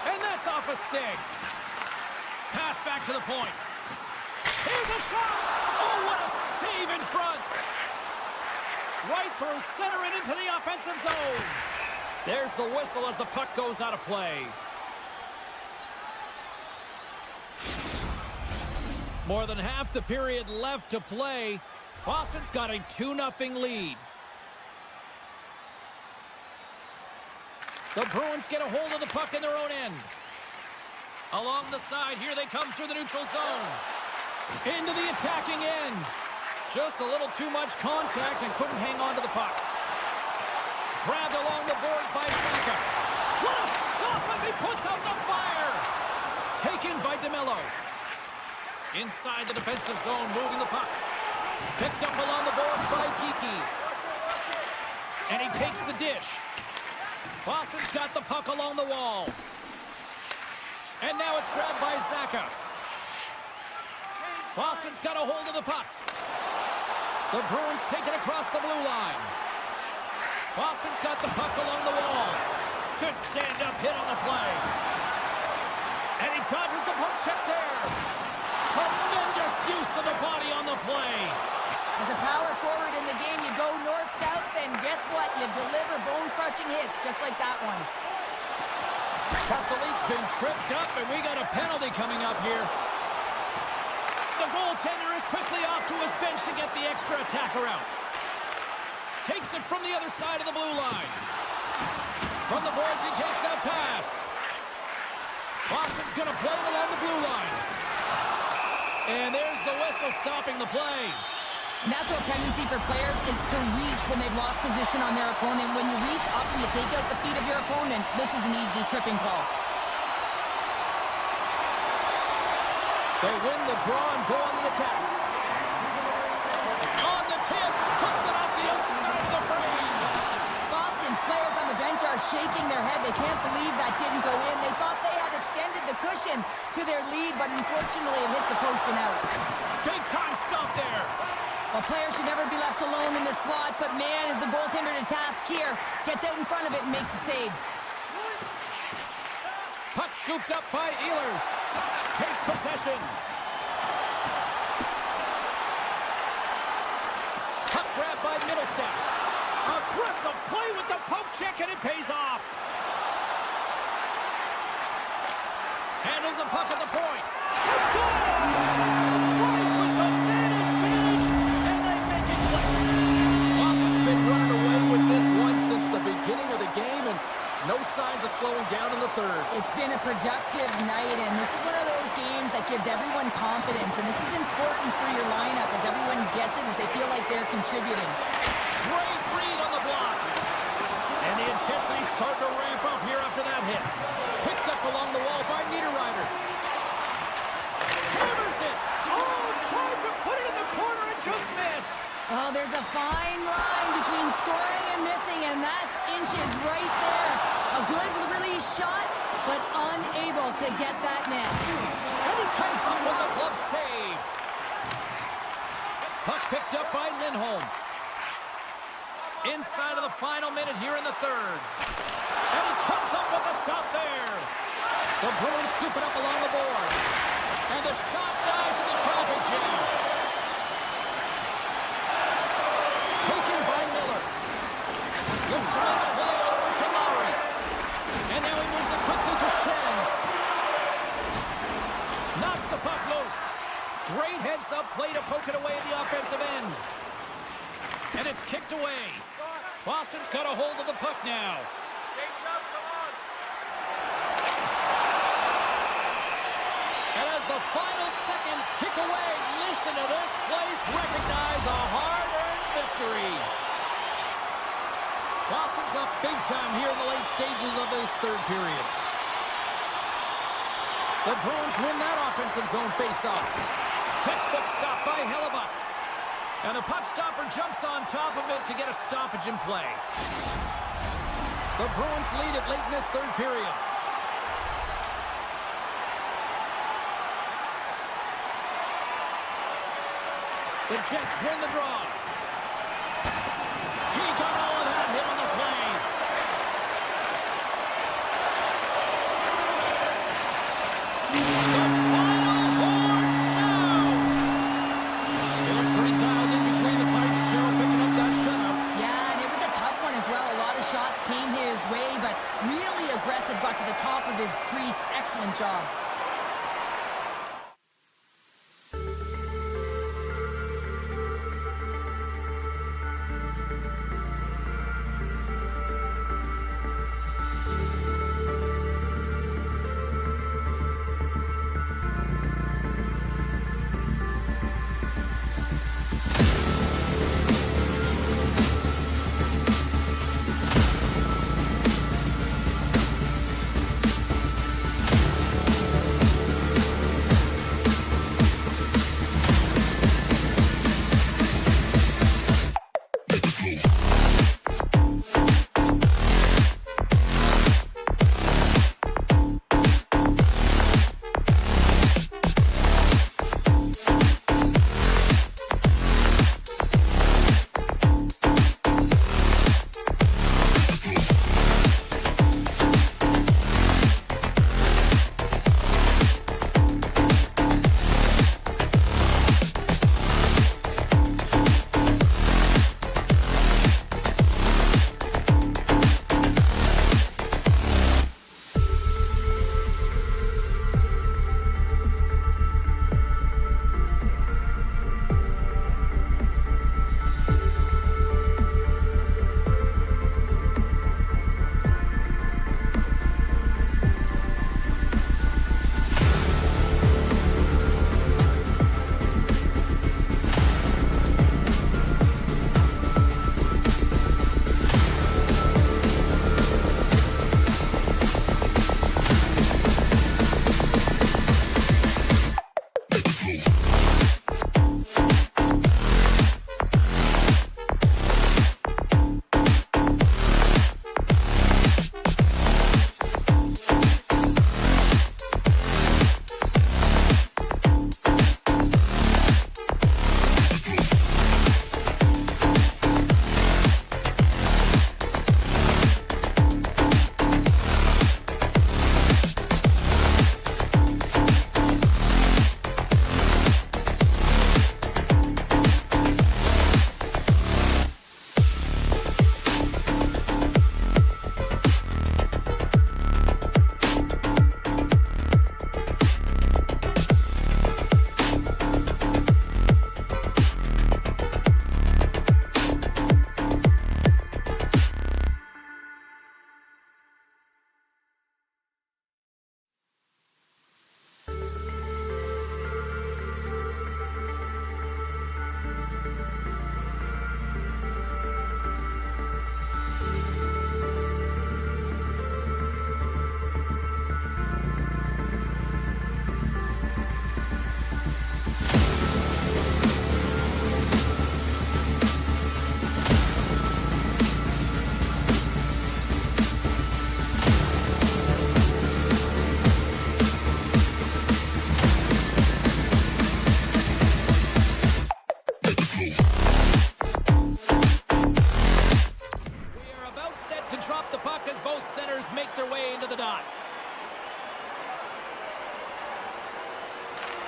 And that's off a stick. Pass back to the point. Here's a shot. Oh, what a save in front. Right through center and into the offensive zone. There's the whistle as the puck goes out of play. More than half the period left to play. Boston's got a 2-0 lead. The Bruins get a hold of the puck in their own end. Along the side, here they come through the neutral zone. Into the attacking end. Just a little too much contact and couldn't hang on to the puck. Grabbed along the boards by Saka. What a stop as he puts out the fire! Taken by DeMello. Inside the defensive zone, moving the puck. Picked up along the boards by Geekie. And he takes the dish. Boston's got the puck along the wall. And now it's grabbed by Saka. Boston's got a hold of the puck. The Bruins take it across the blue line. Boston's got the puck along the wall. Good stand-up hit on the play. And he dodges the puck check there. Tremendous use of the body on the play. As a power forward in the game, you go north-south, and guess what? You deliver bone-crushing hits just like that one. Castelli's been tripped up, and we got a penalty coming up here. The goaltender is quickly off to his bench to get the extra attacker out. Takes it from the other side of the blue line. From the boards, he takes that pass. Boston's going to play it along the blue line. And there's the whistle stopping the play. Natural tendency for players is to reach when they've lost position on their opponent. When you reach, often you take out the feet of your opponent. This is an easy tripping call. They win the draw and go on the attack. On the tip, puts it off the outside of the frame. Boston's players on the bench are shaking their head. They can't believe that didn't go in. They thought they had extended the cushion to their lead, but unfortunately it hits the post and out. Big time stop there. Well, players should never be left alone in the slot, but man, is the goaltender to task here. Gets out in front of it and makes the save. Puck scooped up by Ehlers. Takes possession. Puck grab by Middlestat. Aggressive play with the poke check, and it pays off. Handles the puck at the point. Let's go! Right with the net advantage, and they make it click. Boston's been running away with this one since the beginning of the game, and no signs of slowing down in the third. It's been a productive night, and this is one of those games that gives everyone confidence, and this is important for your lineup as everyone gets it, as they feel like they're contributing. Great read on the block. And the intensity starting to ramp up here after that hit. Picked up along the wall by Niederreiter. Hammers it. Oh, tried to put it in the corner and just missed. Oh, there's a fine line between scoring and missing, and that's inches right there. A good release shot, but unable to get that net. And he comes up with the glove save. Puck picked up by Lindholm. Inside of the final minute here in the third. And he comes up with a stop there. The Bruins scoop it up along the boards. And the shot dies in the traffic jam. Taken by Miller. Looks to make the play over to Lowry. And now he moves it quickly to Shen. Knocks the puck loose. Great heads-up play to poke it away at the offensive end. And it's kicked away. Boston's got a hold of the puck now. And as the final seconds tick away, listen to this place recognize a hard-earned victory. Boston's up big time here in the late stages of this third period. The Bruins win that offensive zone face-off. Textbook stop by Hellebuck. And the puck stopper jumps on top of it to get a stoppage in play. The Bruins lead it late in this third period. The Jets win the draw. He got all of that hit on the play. The final horn sounds. They look pretty dialed in between the pipes, Joe, picking up that shutout. Yeah, and it was a tough one as well. A lot of shots came his way, but really aggressive, got to the top of his crease. Excellent job.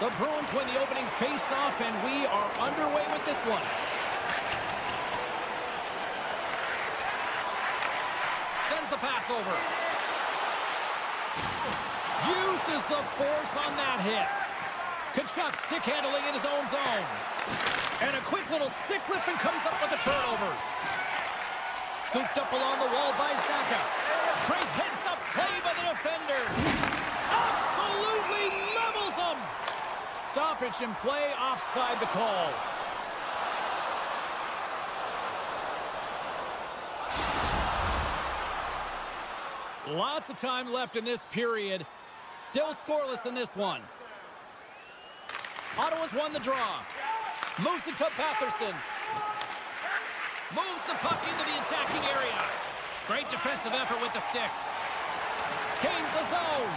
The Bruins win the opening face-off, and we are underway with this one. Sends the pass over. Uses the force on that hit. Kachuk stick handling in his own zone. And a quick little stick lift and comes up with a turnover. Scooped up along the wall by Zaka. Great heads-up play by the defender. Absolutely levels him. Stoppage in play, offside the call. Lots of time left in this period. Still scoreless in this one. Ottawa's won the draw. Moves it to Patterson. Moves the puck into the attacking area. Great defensive effort with the stick. Gains the zone.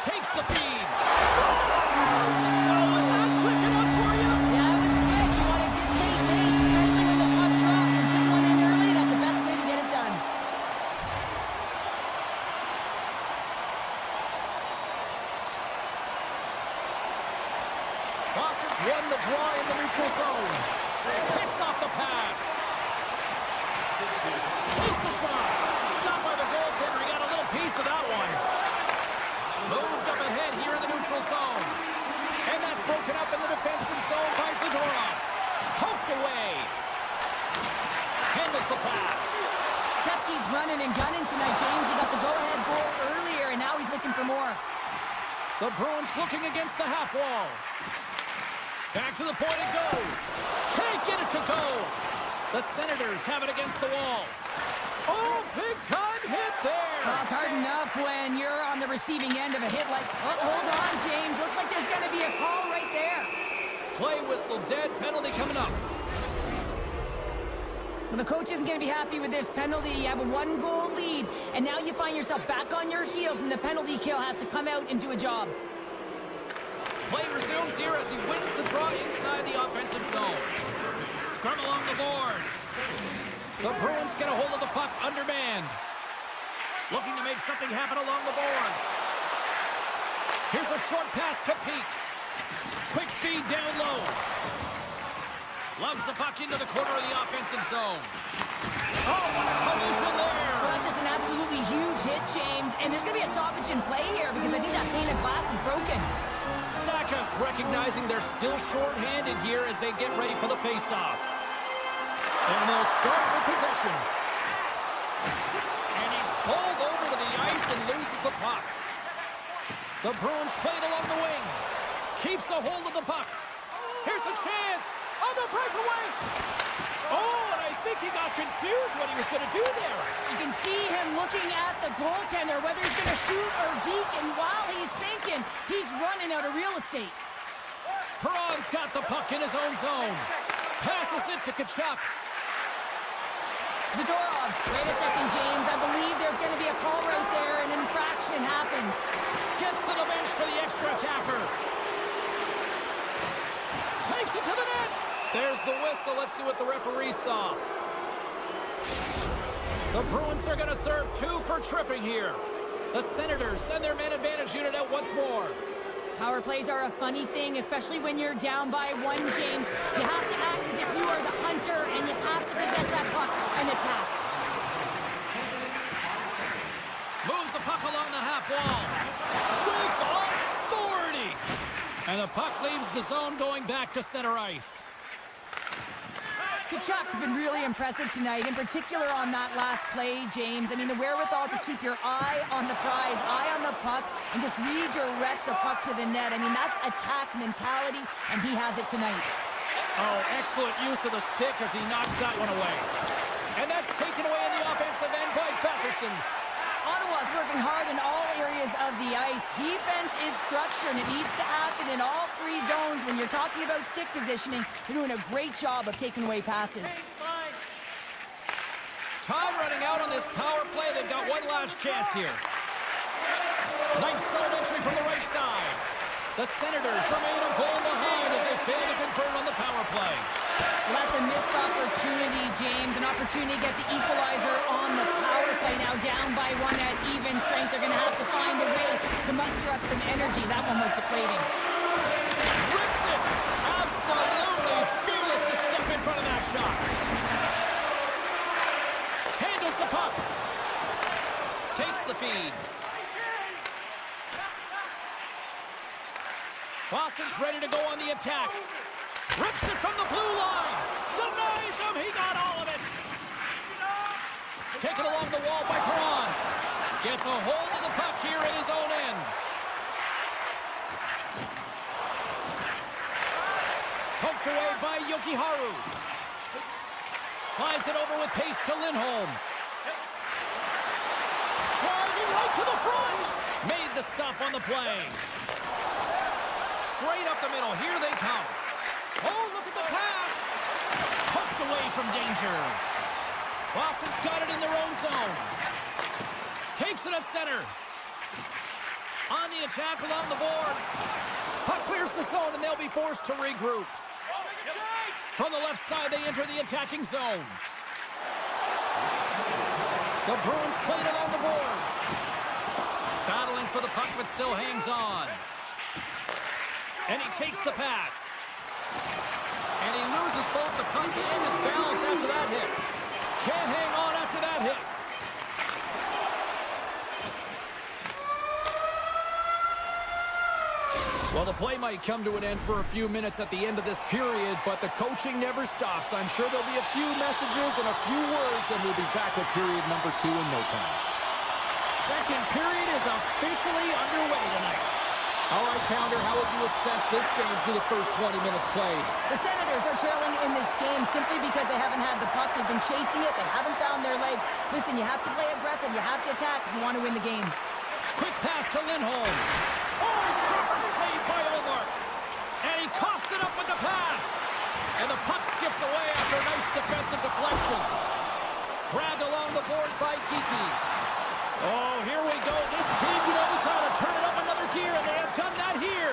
Takes the feed. Scores! Oh, was that quick enough for you? Yeah, won the draw in the neutral zone. Picks off the pass. Takes a shot. Stopped by the goaltender. He got a little piece of that one. Moved up ahead here in the neutral zone. And that's broken up in the defensive zone by Zadorov. Poked away. Handles the pass. Kepke's running and gunning tonight, James. He got the go-ahead goal earlier, and now he's looking for more. The Bruins looking against the half wall. Back to the point it goes. Can't get it to go. The Senators have it against the wall. Oh, big-time hit there. Well, it's hard enough when you're on the receiving end of a hit like... Oh, hold on, James. Looks like there's going to be a call right there. Play whistle dead. Penalty coming up. Well, the coach isn't going to be happy with this penalty. You have a one-goal lead, and now you find yourself back on your heels, and the penalty kill has to come out and do a job. Play resumes here as he wins the draw inside the offensive zone. Scrum along the boards. The Bruins get a hold of the puck undermanned. Looking to make something happen along the boards. Here's a short pass to Peak. Quick feed down low. Loves the puck into the corner of the offensive zone. Oh, what a collision there. Well, that's just an absolutely huge hit, James. And there's going to be a stoppage in play here because I think that pane of glass is broken. Sakas recognizing they're still short-handed here as they get ready for the face-off. And they'll start with possession. And he's pulled over to the ice and loses the puck. The Bruins played along the wing. Keeps a hold of the puck. Here's a chance. On the breakaway. Oh, and I think he got confused what he was going to do there. You can see him looking at the goaltender, whether he's going to shoot or deke, and while he's thinking, he's running out of real estate. Perron's got the puck in his own zone. Passes it to Tkachuk. Zadorov, wait a second, James. I believe there's going to be a call right there, and an infraction happens. Gets to the bench for the extra attacker. Takes it to the net. There's the whistle. Let's see what the referee saw. The Bruins are going to serve 2 for tripping here. The Senators send their man advantage unit out once more. Power plays are a funny thing, especially when you're down by 1, James. You have to act as if you are the hunter, and you have to possess that puck and attack. Moves the puck along the half wall. With authority. And the puck leaves the zone going back to center ice. Tkachuk's been really impressive tonight, in particular on that last play, James. I mean, the wherewithal to keep your eye on the prize, eye on the puck, and just redirect the puck to the net. I mean, that's attack mentality, and he has it tonight. Oh, excellent use of the stick as he knocks that one away. And that's taken away in the offensive end by Batherson. Ottawa's working hard in all areas of the ice. Defense is structure, and it needs to happen in all 3 zones. When you're talking about stick positioning, you're doing a great job of taking away passes. Time running out on this power play. They've got one last chance here. Nice zone entry from the right side. The Senators remain a goal behind as they fail to convert on the power play. Well, that's a missed opportunity, James. An opportunity to get the equalizer on the power play. Now down by 1 at even strength. They're going to have to find a way to muster up some energy. That one was deflating. Rips it! Absolutely fearless to step in front of that shot. Handles the puck. Takes the feed. Boston's ready to go on the attack. Rips it from the blue line. Denies him. He got all of it. Taken along the wall by Perron. Gets a hold of the puck here in his own end. Poked away by Jokiharju. Slides it over with pace to Lindholm. Driving right to the front. Made the stop on the play. Straight up the middle. Here they come. Oh, look at the pass. Poked away from danger. Boston's got it in their own zone. Takes it at center. On the attack along the boards. Puck clears the zone, and they'll be forced to regroup. From the left side, they enter the attacking zone. The Bruins played along the boards. Battling for the puck, but still hangs on. And he takes the pass. And he loses both the puck and his balance after that hit. Can't hang on after that hit. Well, the play might come to an end for a few minutes at the end of this period, but the coaching never stops. I'm sure there'll be a few messages and a few words, and we'll be back with period number 2 in no time. Second period is officially underway tonight. All right, Pounder, how would you assess this game through the first 20 minutes played? The Senators are trailing in this game simply because they haven't had the puck. They've been chasing it. They haven't found their legs. Listen, you have to play aggressive. You have to attack if you want to win the game. Quick pass to Lindholm. Oh, trapper saved by Olmark. And he coughs it up with the pass. And the puck skips away after a nice defensive deflection. Grabbed along the boards by Kiki. Oh, here we go. This team knows how to turn it up another gear, and they have done that here.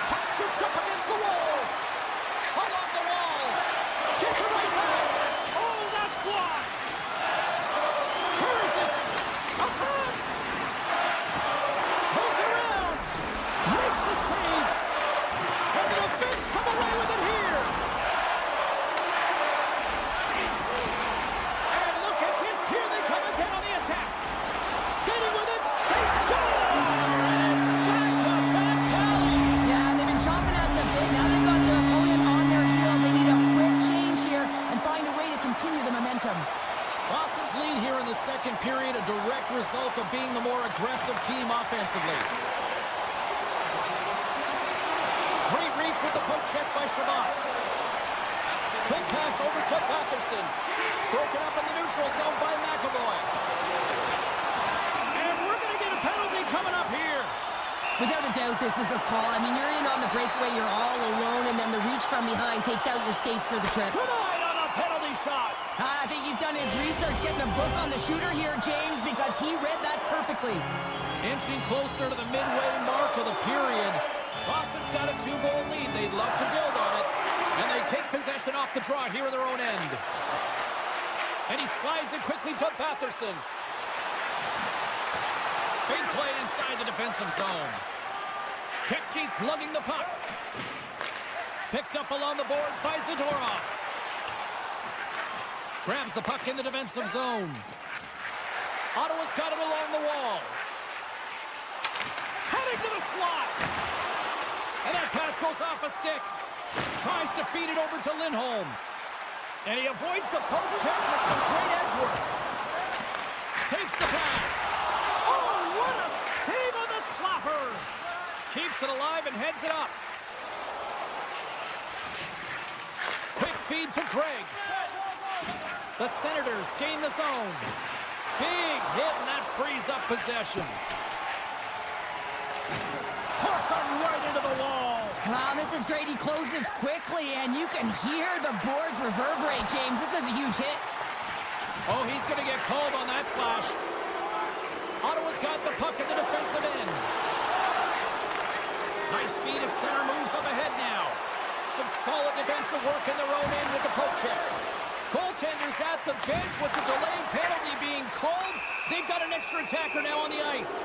Puck scooped up against the wall. Along the wall. Gets it right back. Oh, that's blocked. Carries it. A pass. Moves it around. Makes the save. And the defense come away with it here. And look at this. Here they come again on the attack. Skating with it. They score. And it's back-to-back tallies. Yeah, they've been chomping at the bit. Now they've got their opponent on their heel. They need a quick change here and find a way to continue the momentum. Boston's lead here in the second period, a direct result of being the more aggressive team offensively. Great reach with the poke check by Shabbat. Quick pass over to Patterson. Broken up in the neutral zone by McAvoy. And we're going to get a penalty coming up here. Without a doubt, this is a call. I mean, you're in on the breakaway, you're all alone, and then the reach from behind takes out your skates for the trip. Denied on a penalty shot. I think he's done his research, getting a book on the shooter here, James, because he read that perfectly. Inching closer to the midway mark of the period. Boston's got a 2-goal lead. They'd love to build on it. And they take possession off the draw here in their own end. And he slides it quickly to Patterson. Big play inside the defensive zone. Kepke's lugging the puck. Picked up along the boards by Zadorov. Grabs the puck in the defensive zone. Ottawa's got it along the wall. Heading to the slot. And that pass goes off a stick. Tries to feed it over to Lindholm. And he avoids the poke check with some great edge work. Takes the pass. Oh, what a save on the slapper. Keeps it alive and heads it up. Quick feed to Craig. The Senators gain the zone. Big hit, and that frees up possession. Puts him right into the wall. Wow, this is great. He closes quickly, and you can hear the boards reverberate, James. This was a huge hit. Oh, he's going to get called on that slash. Ottawa's got the puck in the defensive end. Nice feed of center, moves up ahead now. Some solid defensive work in their own end with the poke check. Goaltenders at the bench with the delayed penalty being called. They've got an extra attacker now on the ice.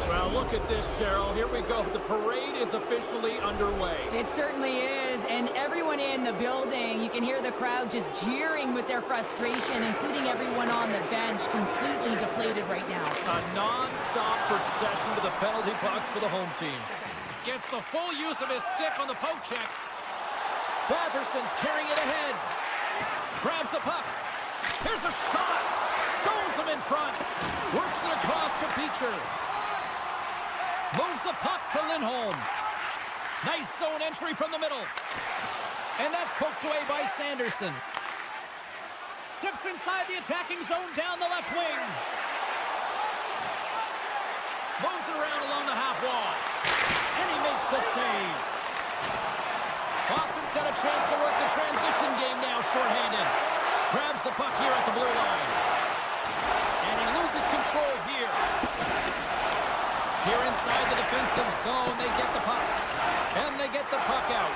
Well, look at this, Cheryl. Here we go. The parade is officially underway. It certainly is, and everyone in the building, you can hear the crowd just jeering with their frustration, including everyone on the bench, completely deflated right now. A non-stop procession to the penalty box for the home team. Gets the full use of his stick on the poke check. Batherson's carrying it ahead. Grabs the puck. Here's a shot. Stones him in front. Works it across to Beecher. Moves the puck to Lindholm. Nice zone entry from the middle. And that's poked away by Sanderson. Steps inside the attacking zone down the left wing. Moves it around along the half wall. And he makes the save. Boston's got a chance to work the transition game now shorthanded. Grabs the puck here at the blue line. And he loses control here. Here inside the defensive zone, they get the puck. And they get the puck out.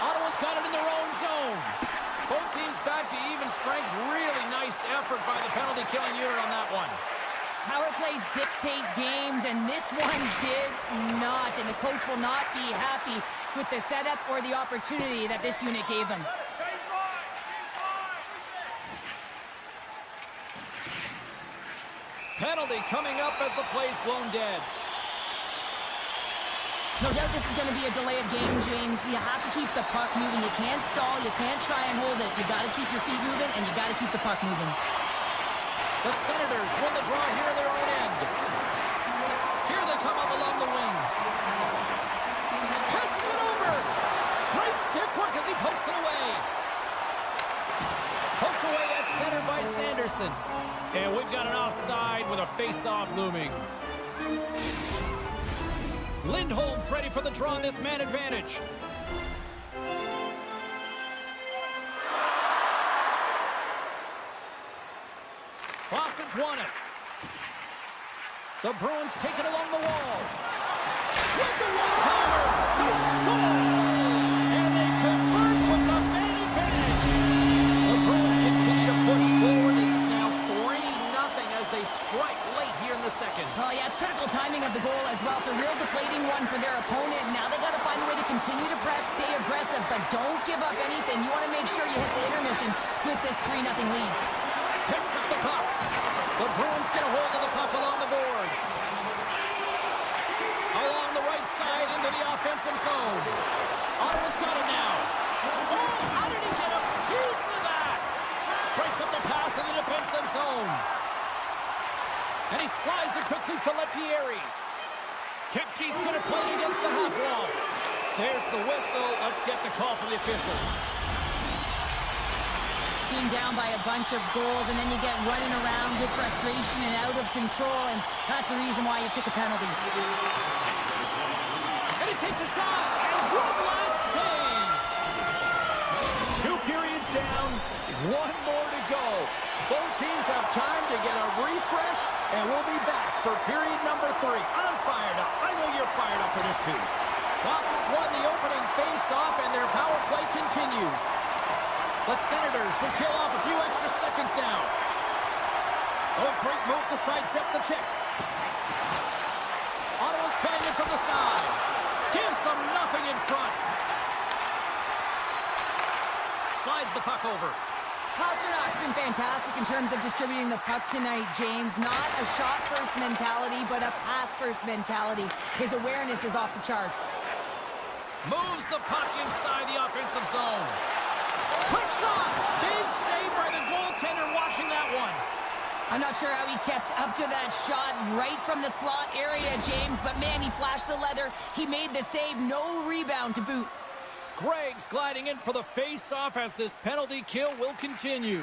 Ottawa's got it in their own zone. Both teams back to even strength. Really nice effort by the penalty-killing unit on that one. Power plays dictate dictate games, and this one did not. And the coach will not be happy with the setup or the opportunity that this unit gave them. Penalty coming up as the play's blown dead. No doubt this is going to be a delay of game, James. You have to keep the puck moving. You can't stall. You can't try and hold it. You got to keep your feet moving, and you got to keep the puck moving. The Senators win the draw here at their own end. Here they come up along the wing. Passes it over. Great stick work as he pokes it away. Poked away at center by Sanderson. And we've got an offside with a face-off looming. Lindholm's ready for the draw on this man advantage. Boston's won it. The Bruins take it along the wall. With the one-timer, they score! And they convert with the man advantage. The Bruins continue to push forward. It's now 3-0 as they strike late here in the second. Oh, yeah, it's critical timing of the goal as well. It's a real deflating one for their opponent. Now they got to find a way to continue to press, stay aggressive, but don't give up anything. You want to make sure you hit the intermission with this 3-0 lead. Picks up the puck. The Bruins get a hold of the puck along the boards. Along the right side into the offensive zone. Ottawa's got it now. Oh, how did he get a piece of that? Breaks up the pass in the defensive zone. And he slides it quickly to Lettieri. Kepke's going to play against the half wall. There's the whistle. Let's get the call from the officials. Being down by a bunch of goals, and then you get running around with frustration and out of control, and that's the reason why you took a penalty. And he takes a shot, and one last save. 2 periods down, 1 more to go. Both teams have time to get a refresh, and we'll be back for period number 3. I'm fired up. I know you're fired up for this too. Boston's won the opening face-off, and their power play continues. The Senators will kill off a few extra seconds now. Oh, great move to sidestep the check. Ottawa's playing it from the side. Gives them nothing in front. Slides the puck over. Pasternak's been fantastic in terms of distributing the puck tonight, James. Not a shot-first mentality, but a pass-first mentality. His awareness is off the charts. Moves the puck inside the offensive zone. Quick shot! Big save by the goaltender washing that one. I'm not sure how he kept up to that shot right from the slot area, James, but man, he flashed the leather. He made the save, no rebound to boot. Gregg's gliding in for the face-off as this penalty kill will continue.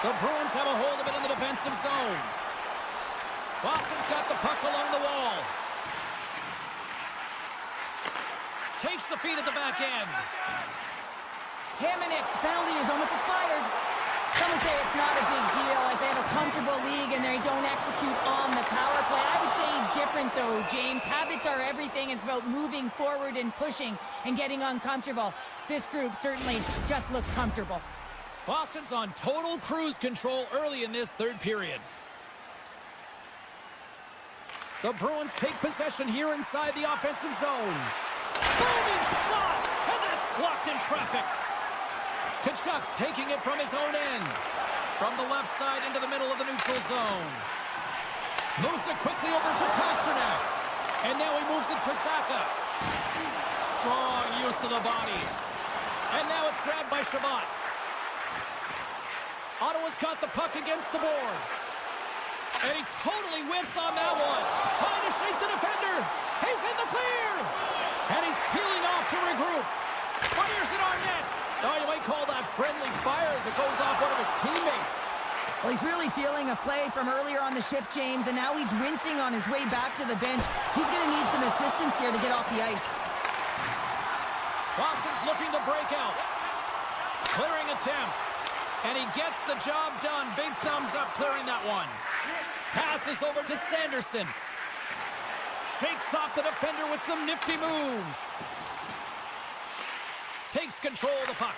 The Bruins have a hold of it in the defensive zone. Boston's got the puck along the wall. Takes the feed at the back end. Hamannik's penalty is almost expired. Some would say it's not a big deal as they have a comfortable league and they don't execute on the power play. I would say different though, James. Habits are everything. It's about moving forward and pushing and getting uncomfortable. This group certainly just looked comfortable. Boston's on total cruise control early in this third period. The Bruins take possession here inside the offensive zone. Booming shot! And that's blocked in traffic. Kachuk's taking it from his own end. From the left side into the middle of the neutral zone. Moves it quickly over to Pasternak. And now he moves it to Saka. Strong use of the body. And now it's grabbed by Shabbat. Ottawa's got the puck against the boards. And he totally whiffs on that one. Trying to shake the defender. He's in the clear. And he's peeling off to regroup. Fires it on net. Oh, you might call that friendly fire as it goes off one of his teammates. Well, he's really feeling a play from earlier on the shift, James, and now he's wincing on his way back to the bench. He's going to need some assistance here to get off the ice. Boston's looking to break out. Clearing attempt. And he gets the job done. Big thumbs up clearing that one. Passes over to Sanderson. Shakes off the defender with some nifty moves. Takes control of the puck.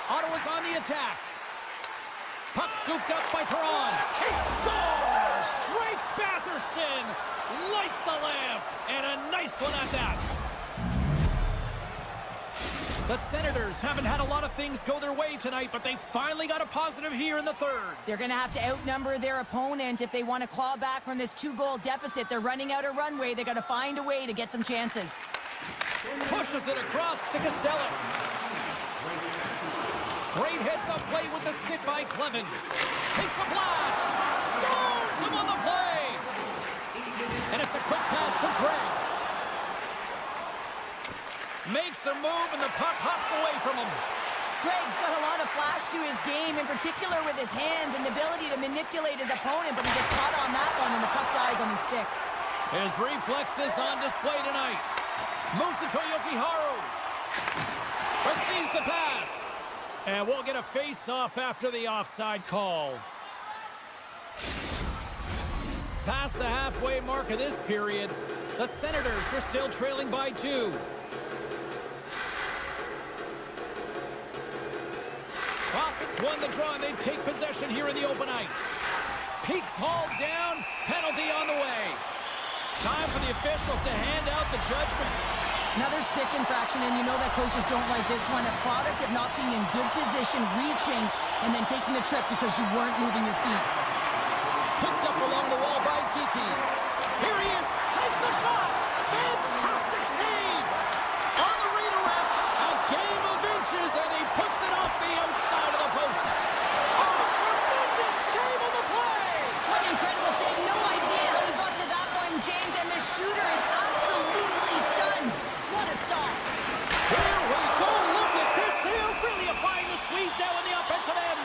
Ottawa's on the attack. Puck scooped up by Perron. He scores! Drake Batherson lights the lamp, and a nice one at that. The Senators haven't had a lot of things go their way tonight, but they finally got a positive here in the third. They're going to have to outnumber their opponent if they want to claw back from this 2-goal deficit. They're running out of runway. They got to find a way to get some chances. Pushes it across to Costello. Great heads-up play with the stick by Clevin. Takes a blast. Stones him on the play. And it's a quick pass to Greg. Makes a move, and the puck hops away from him. Greg's got a lot of flash to his game, in particular with his hands and the ability to manipulate his opponent, but he gets caught on that one, and the puck dies on his stick. His reflexes on display tonight. Moves to Koyoki-Haru. Receives the pass. And we'll get a face-off after the offside call. Past the halfway mark of this period, the Senators are still trailing by 2. Boston's won the draw, and they take possession here in the open ice. Peaks hauled down, penalty on the way. Time for the officials to hand out the judgment. Another stick infraction, and you know that coaches don't like this one. A product of not being in good position, reaching, and then taking the trip because you weren't moving your feet. Picked up along the wall by Kiki. Here he is, takes the shot. Fantastic save. On the redirect, a game of inches, and he puts it off the outside of the post. Oh, tremendous save on the play. What an incredible save. No idea how he got to that one, James, and the shooter is absolutely stunned. What a stop. Here we go. Look at this. They are really applying the squeeze now on the offensive end.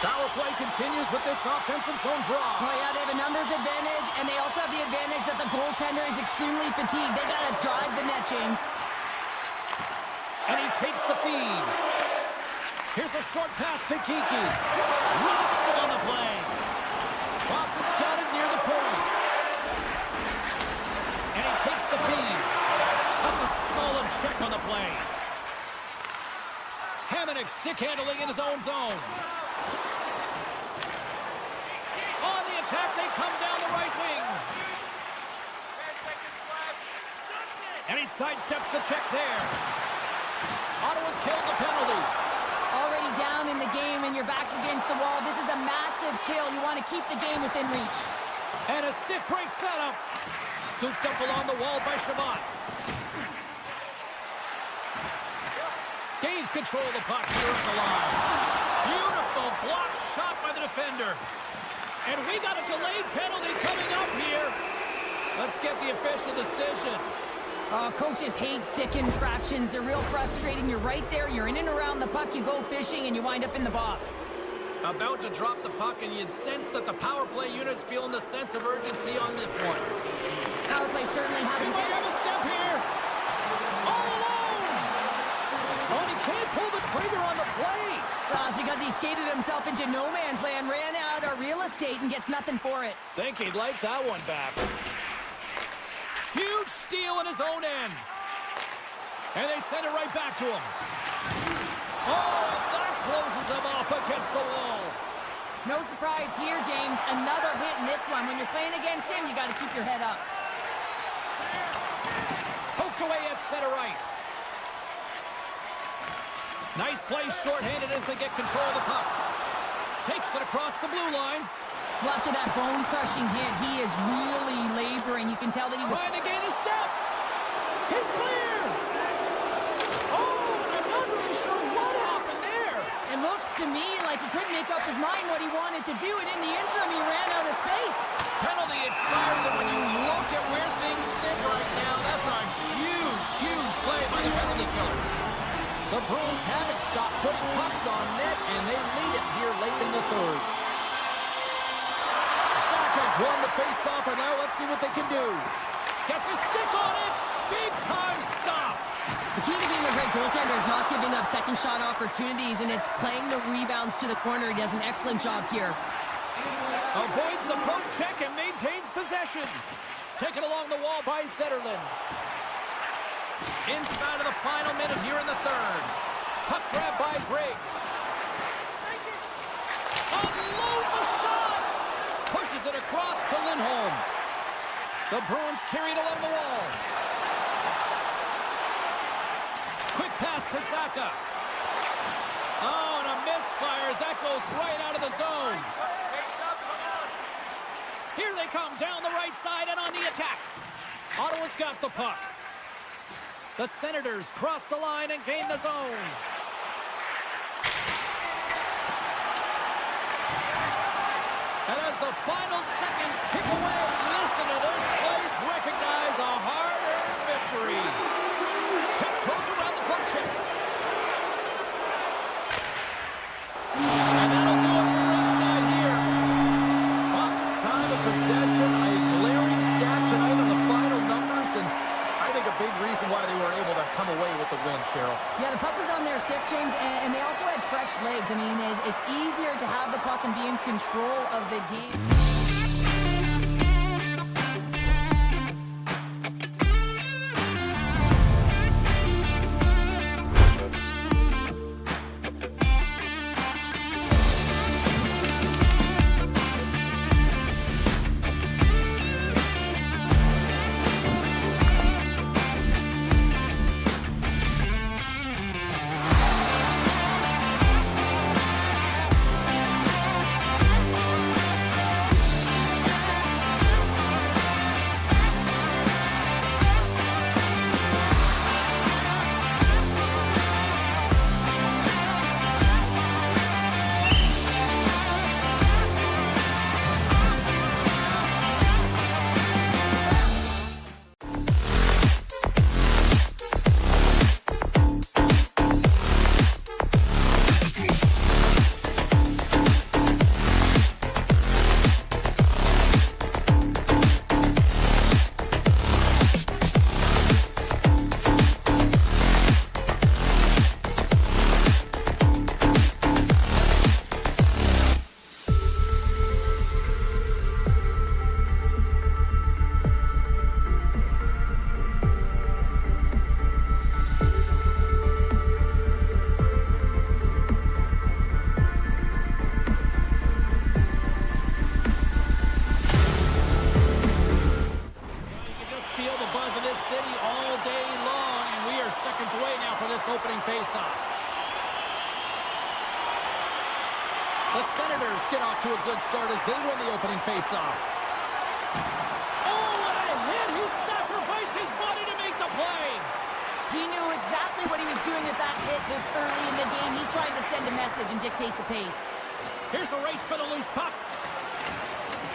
Power play continues with this offensive zone draw. Well, yeah, they have a numbers advantage, and they also have the advantage that the goaltender is extremely fatigued. They got to drive the net, James. And he takes the feed. Here's a short pass to Kiki. Rocks him on the play. Boston's got it near the point. And he takes the feed. That's a solid check on the play. Hamonic stick handling in his own zone. On the attack, they come down the right wing. 10 seconds left. And he sidesteps the check there. Ottawa's killed the penalty. Already down in the game, and your back's against the wall. This is a massive kill. You want to keep the game within reach. And a stick break setup. Scooped up along the wall by Shabbat. Gains control of the puck here at the line. Beautiful block shot by the defender. And we got a delayed penalty coming up here. Let's get the official decision. Coaches hate stick infractions. They're real frustrating. You're right there. You're in and around the puck. You go fishing, and you wind up in the box. About to drop the puck, and you'd sense that the power play unit's feeling the sense of urgency on this one. Power play certainly He hasn't... might have a step here. All alone. Oh, and he can't pull the trigger on the play. Well, it's because he skated himself into no man's land, ran out of real estate, and gets nothing for it. Think he'd like that one back. Huge steal in his own end. And they send it right back to him. Oh, that closes him off against the wall. No surprise here, James. Another hit in this one. When you're playing against him, you got to keep your head up. Poked away at center ice. Nice play shorthanded as they get control of the puck. Takes it across the blue line. Well, after that bone-crushing hit, he is really laboring. You can tell that he was... Trying to gain a step. He's clear. Oh, I'm not really sure what happened there. It looks to me like he couldn't make up his mind what he wanted to do, and in the interim, he ran out of space. Penalty expires, and when you look at where things sit right now, that's a huge, huge play by the penalty killers. The Bruins haven't stopped putting pucks on net, and they lead it here late in the third. Has won the face-off, and now let's see what they can do. Gets a stick on it. Big-time stop. The key to being a great goaltender is not giving up second shot opportunities, and it's playing the rebounds to the corner. He does an excellent job here. Avoids the poke check and maintains possession. Taken along the wall by Zetterlund. Inside of the final minute here in the third. Puck grab by Drake. Unloads a shot. Pushes it across to Lindholm. The Bruins carry it along the wall. Quick pass to Saka. Oh, and a misfire as that goes right out of the zone. Here they come down the right side and on the attack. Ottawa's got the puck. The Senators cross the line and gain the zone. And as the final seconds tick away, listen to this place recognize a hard-earned victory. Tiptoes around the poke check. And that'll do it from ringside here. Boston's time of possession, a glaring stat tonight on the final numbers, and I think a big reason why they were able to come away with the win, Cheryl. Yeah, the puck was on their stick, James, and they also had fresh legs. I mean, it's easier to have the puck and be in control of the game. Opening faceoff. The Senators get off to a good start as they win the opening faceoff. Oh, what a hit! He sacrificed his body to make the play. He knew exactly what he was doing with that hit this early in the game. He's trying to send a message and dictate the pace. Here's a race for the loose puck.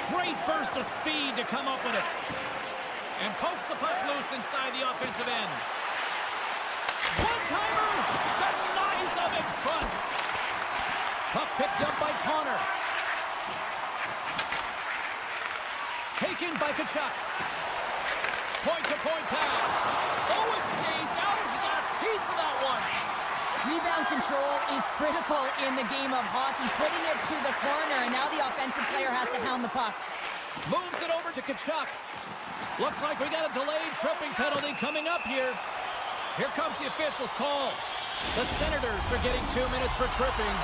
Great burst of speed to come up with it. And pokes the puck loose inside the offensive end. One-timer! Denies him in front. Puck picked up by Connor. Taken by Tkachuk. Point-to-point pass. Oh, it stays out. He got a piece of that one. Rebound control is critical in the game of hockey. Putting it to the corner, and now the offensive player has to hound the puck. Moves it over to Tkachuk. Looks like we got a delayed tripping penalty coming up here. Here comes the official's call. The Senators are getting 2 minutes for tripping.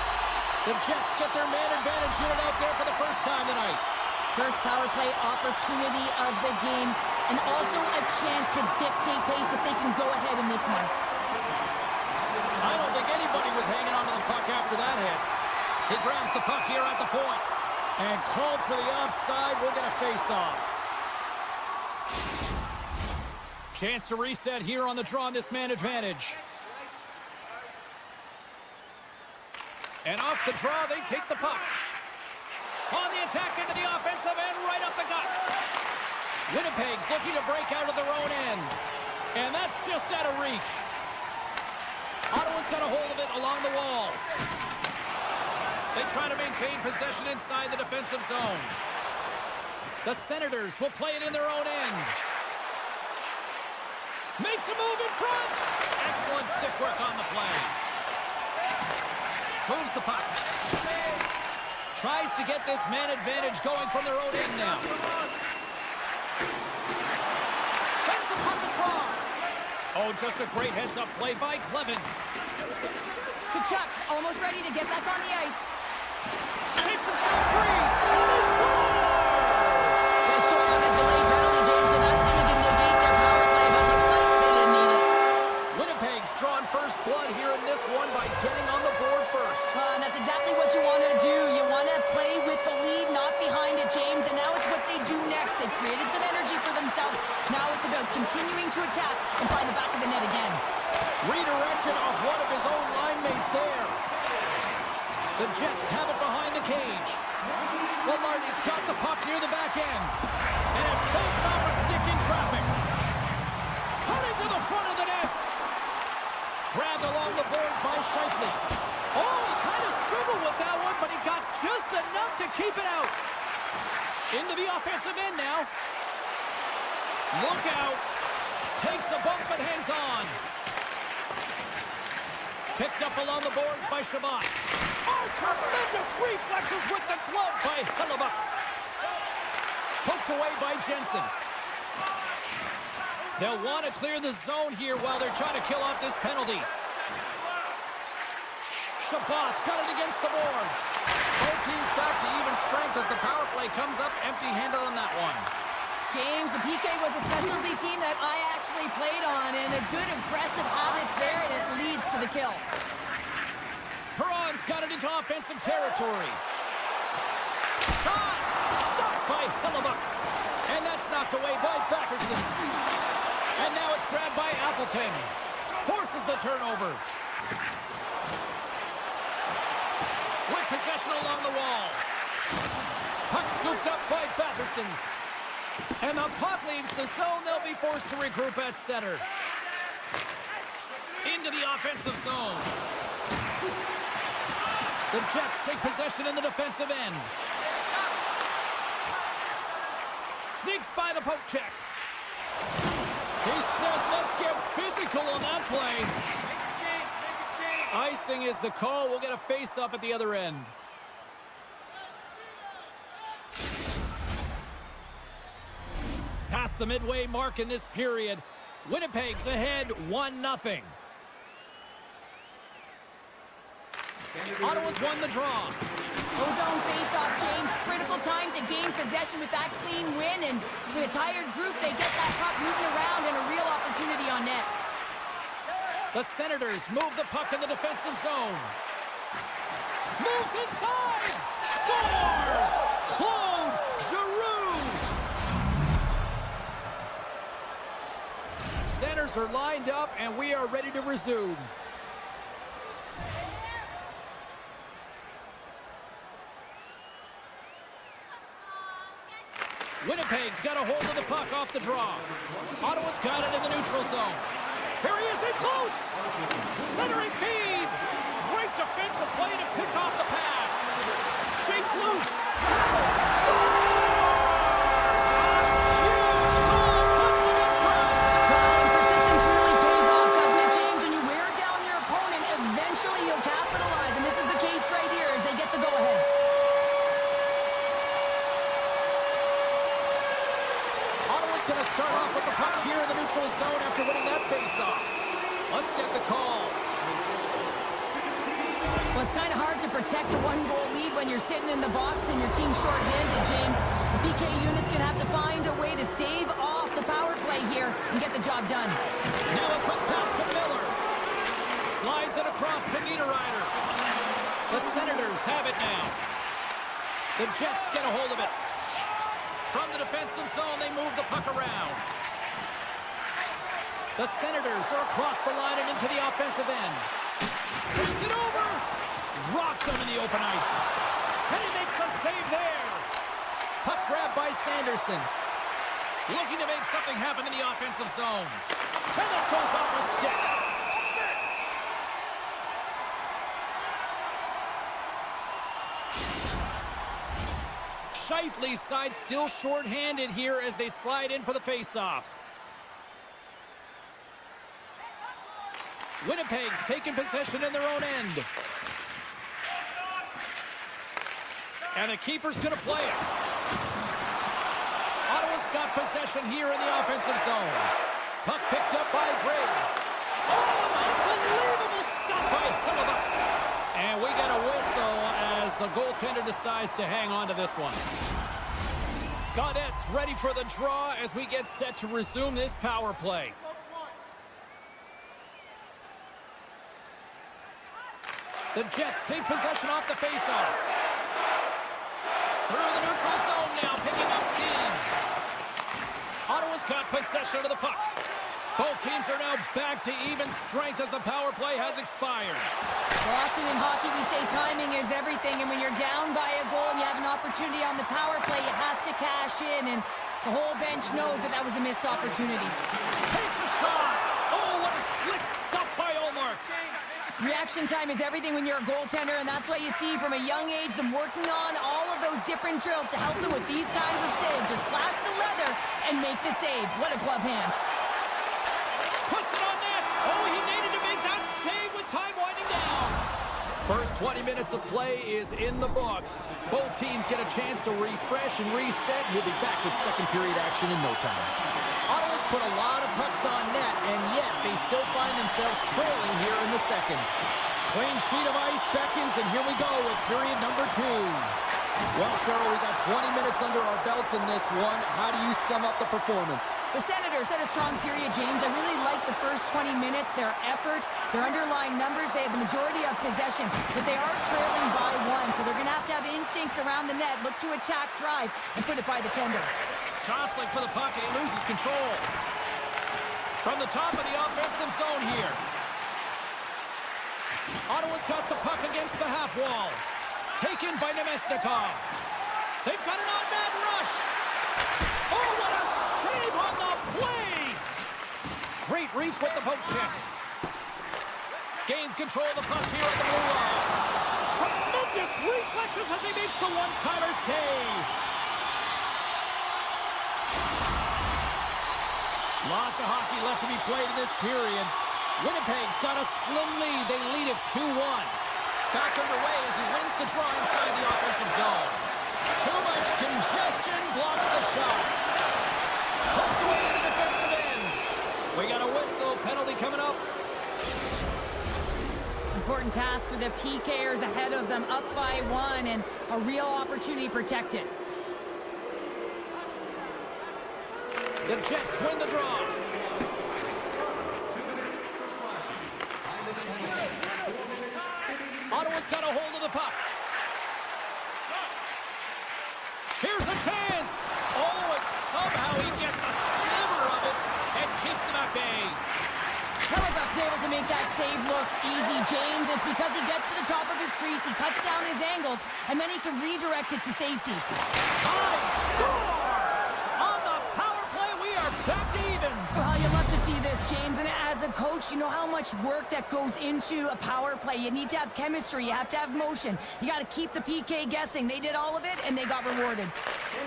The Jets get their man advantage unit out there for the first time tonight. First power play opportunity of the game, and also a chance to dictate pace if they can go ahead in this one. I don't think anybody was hanging on to the puck after that hit. He grabs the puck here at the point. And called for the offside. We'll get a face-off. Chance to reset here on the draw on this man advantage. And off the draw, they take the puck. On the attack into the offensive end, right up the gut. Winnipeg's looking to break out of their own end. And that's just out of reach. Ottawa's got a hold of it along the wall. They try to maintain possession inside the defensive zone. The Senators will play it in their own end. Makes a move in front. Excellent stick work on the play. Moves the puck. Tries to get this man advantage going from their own end now. Sends the puck across. Oh, just a great heads-up play by Clevin. Kachuk's almost ready to get back on the ice. Takes himself free, and they score! They score on the delayed penalty, James, so that's going to negate their power play, but it looks like they didn't need it. Winnipeg's drawn first blood here in this one by getting on the board first. And that's exactly what you want to do. You want to play with the lead, not behind it, James, and now it's what they do next. They've created some energy for themselves. Now it's about continuing to attack and find the back of the net again. Redirected off one of his own line mates there. The Jets have it behind the cage. Velarde's got the puck near the back end. And it banks off a stick in traffic. Cutting to the front of the net. Grabbed along the boards by Scheifele. Oh, he kind of struggled with that one, but he got just enough to keep it out. Into the offensive end now. Look out. Takes a bump but hangs on. Picked up along the boards by Shabbat. Oh, tremendous reflexes with the glove by Hellebuyck. Poked away by Jensen. They'll want to clear the zone here while they're trying to kill off this penalty. Shabbat's got it against the boards. Both teams back to even strength as the power play comes up empty-handed on that one. James, the PK was a specialty team that I actually played on, and a good impressive habits there, and it leads to the kill. Perron's got it into offensive territory. Shot! Stopped by Hellebuyck. And that's knocked away by Batherson. And now it's grabbed by Appleton. Forces the turnover. With possession along the wall. Puck scooped up by Batherson. And the puck leaves the zone. They'll be forced to regroup at center. Into the offensive zone. The Jets take possession in the defensive end. Sneaks by the poke check. He says, let's get physical on that play. Make a change. Icing is the call. We'll get a face-up at the other end. Past the midway mark in this period, Winnipeg's ahead 1-0. Ottawa's won the draw. Ozone face-off, James. Critical time to gain possession with that clean win, and with a tired group, they get that puck moving around and a real opportunity on net. The Senators move the puck in the defensive zone. Moves inside! Scores! Claude Giroux! Centers are lined up, and we are ready to resume. Winnipeg's got a hold of the puck off the draw. Ottawa's got it in the neutral zone. Here he is in close. Centering feed. Great defensive play to pick off the pass. Shakes loose. Scores! Huge goal puts him in front. Well, and persistence really pays off, doesn't it, James? When you wear down your opponent, eventually you'll capitalize, and this is the case right here as they get the go-ahead. Going to start off with the puck here in the neutral zone after winning that face-off. Let's get the call. Well, it's kind of hard to protect a one-goal lead when you're sitting in the box and your team's short-handed, James. The PK unit's going to have to find a way to stave off the power play here and get the job done. Now a quick pass to Miller. Slides it across to Niederreiter. The Senators have it now. The Jets get a hold of it. From the defensive zone, they move the puck around. The Senators are across the line and into the offensive end. Sees it over. Rocked them in the open ice. And he makes a save there. Puck grabbed by Sanderson. Looking to make something happen in the offensive zone. And it goes off a stick. Scheifele's side still short-handed here as they slide in for the face-off. Winnipeg's taking possession in their own end. And the keeper's going to play it. Ottawa's got possession here in the offensive zone. Puck picked up by Gray. Oh, an unbelievable stop by Hellebuyck. And we get a whistle as the goaltender decides to hang on to this one. Gaudette's ready for the draw as we get set to resume this power play. The Jets take possession off the faceoff. Through the neutral zone now, picking up steam. Ottawa's got possession of the puck. Both teams are now back to even strength as the power play has expired. Well, often in hockey we say timing is everything, and when you're down by a goal and you have an opportunity on the power play, you have to cash in, and the whole bench knows that that was a missed opportunity. Takes a shot. Oh, what a slick stop by Olmark. Reaction time is everything when you're a goaltender, and that's what you see from a young age, them working on all of those different drills to help them with these kinds of saves. Just flash the leather and make the save. What a glove hand. Puts it on net. Oh, he needed to make that save with time winding down. First 20 minutes of play is in the books. Both teams get a chance to refresh and reset. We'll be back with second period action in no time. Ottawa's put a lot of pucks on net, and yet they still find themselves trailing here in the second. Clean sheet of ice beckons, and here we go with period number 2. Well, Cheryl, we got 20 minutes under our belts in this one. How do you sum up the performance? The Senators had a strong period, James. I really like the first 20 minutes, their effort, their underlying numbers. They have the majority of possession, but they are trailing by 1, so they're going to have instincts around the net, look to attack, drive, and put it by the tender. Jostling for the puck, and he loses control. From the top of the offensive zone here. Ottawa's got the puck against the half wall. Taken by Nemesnikov. They've got an on-man rush. Oh, what a save on the play! Great reach with the poke check. Gains control of the puck here at the blue line. Tremendous reflexes as he makes the one-timer save. Lots of hockey left to be played in this period. Winnipeg's got a slim lead. They lead it 2-1. Back underway as he wins the draw inside the offensive zone. Too much congestion blocks the shot. Poked away in the defensive end. We got a whistle. Penalty coming up. Important task for the PKers ahead of them, up by 1, and a real opportunity protected. The Jets win the draw. Ottawa's got a hold of the puck. Here's a chance. Oh, and somehow he gets a sliver of it and keeps it at bay. Hellebuck's able to make that save look easy, James. It's because he gets to the top of his crease, he cuts down his angles, and then he can redirect it to safety. Scores! On the power play, we are back to evens. Well, you love to see this, James, and as a coach, you know how much work that goes into a power play. You need to have chemistry, you have to have motion. You got to keep the PK guessing. They did all of it, and they got rewarded.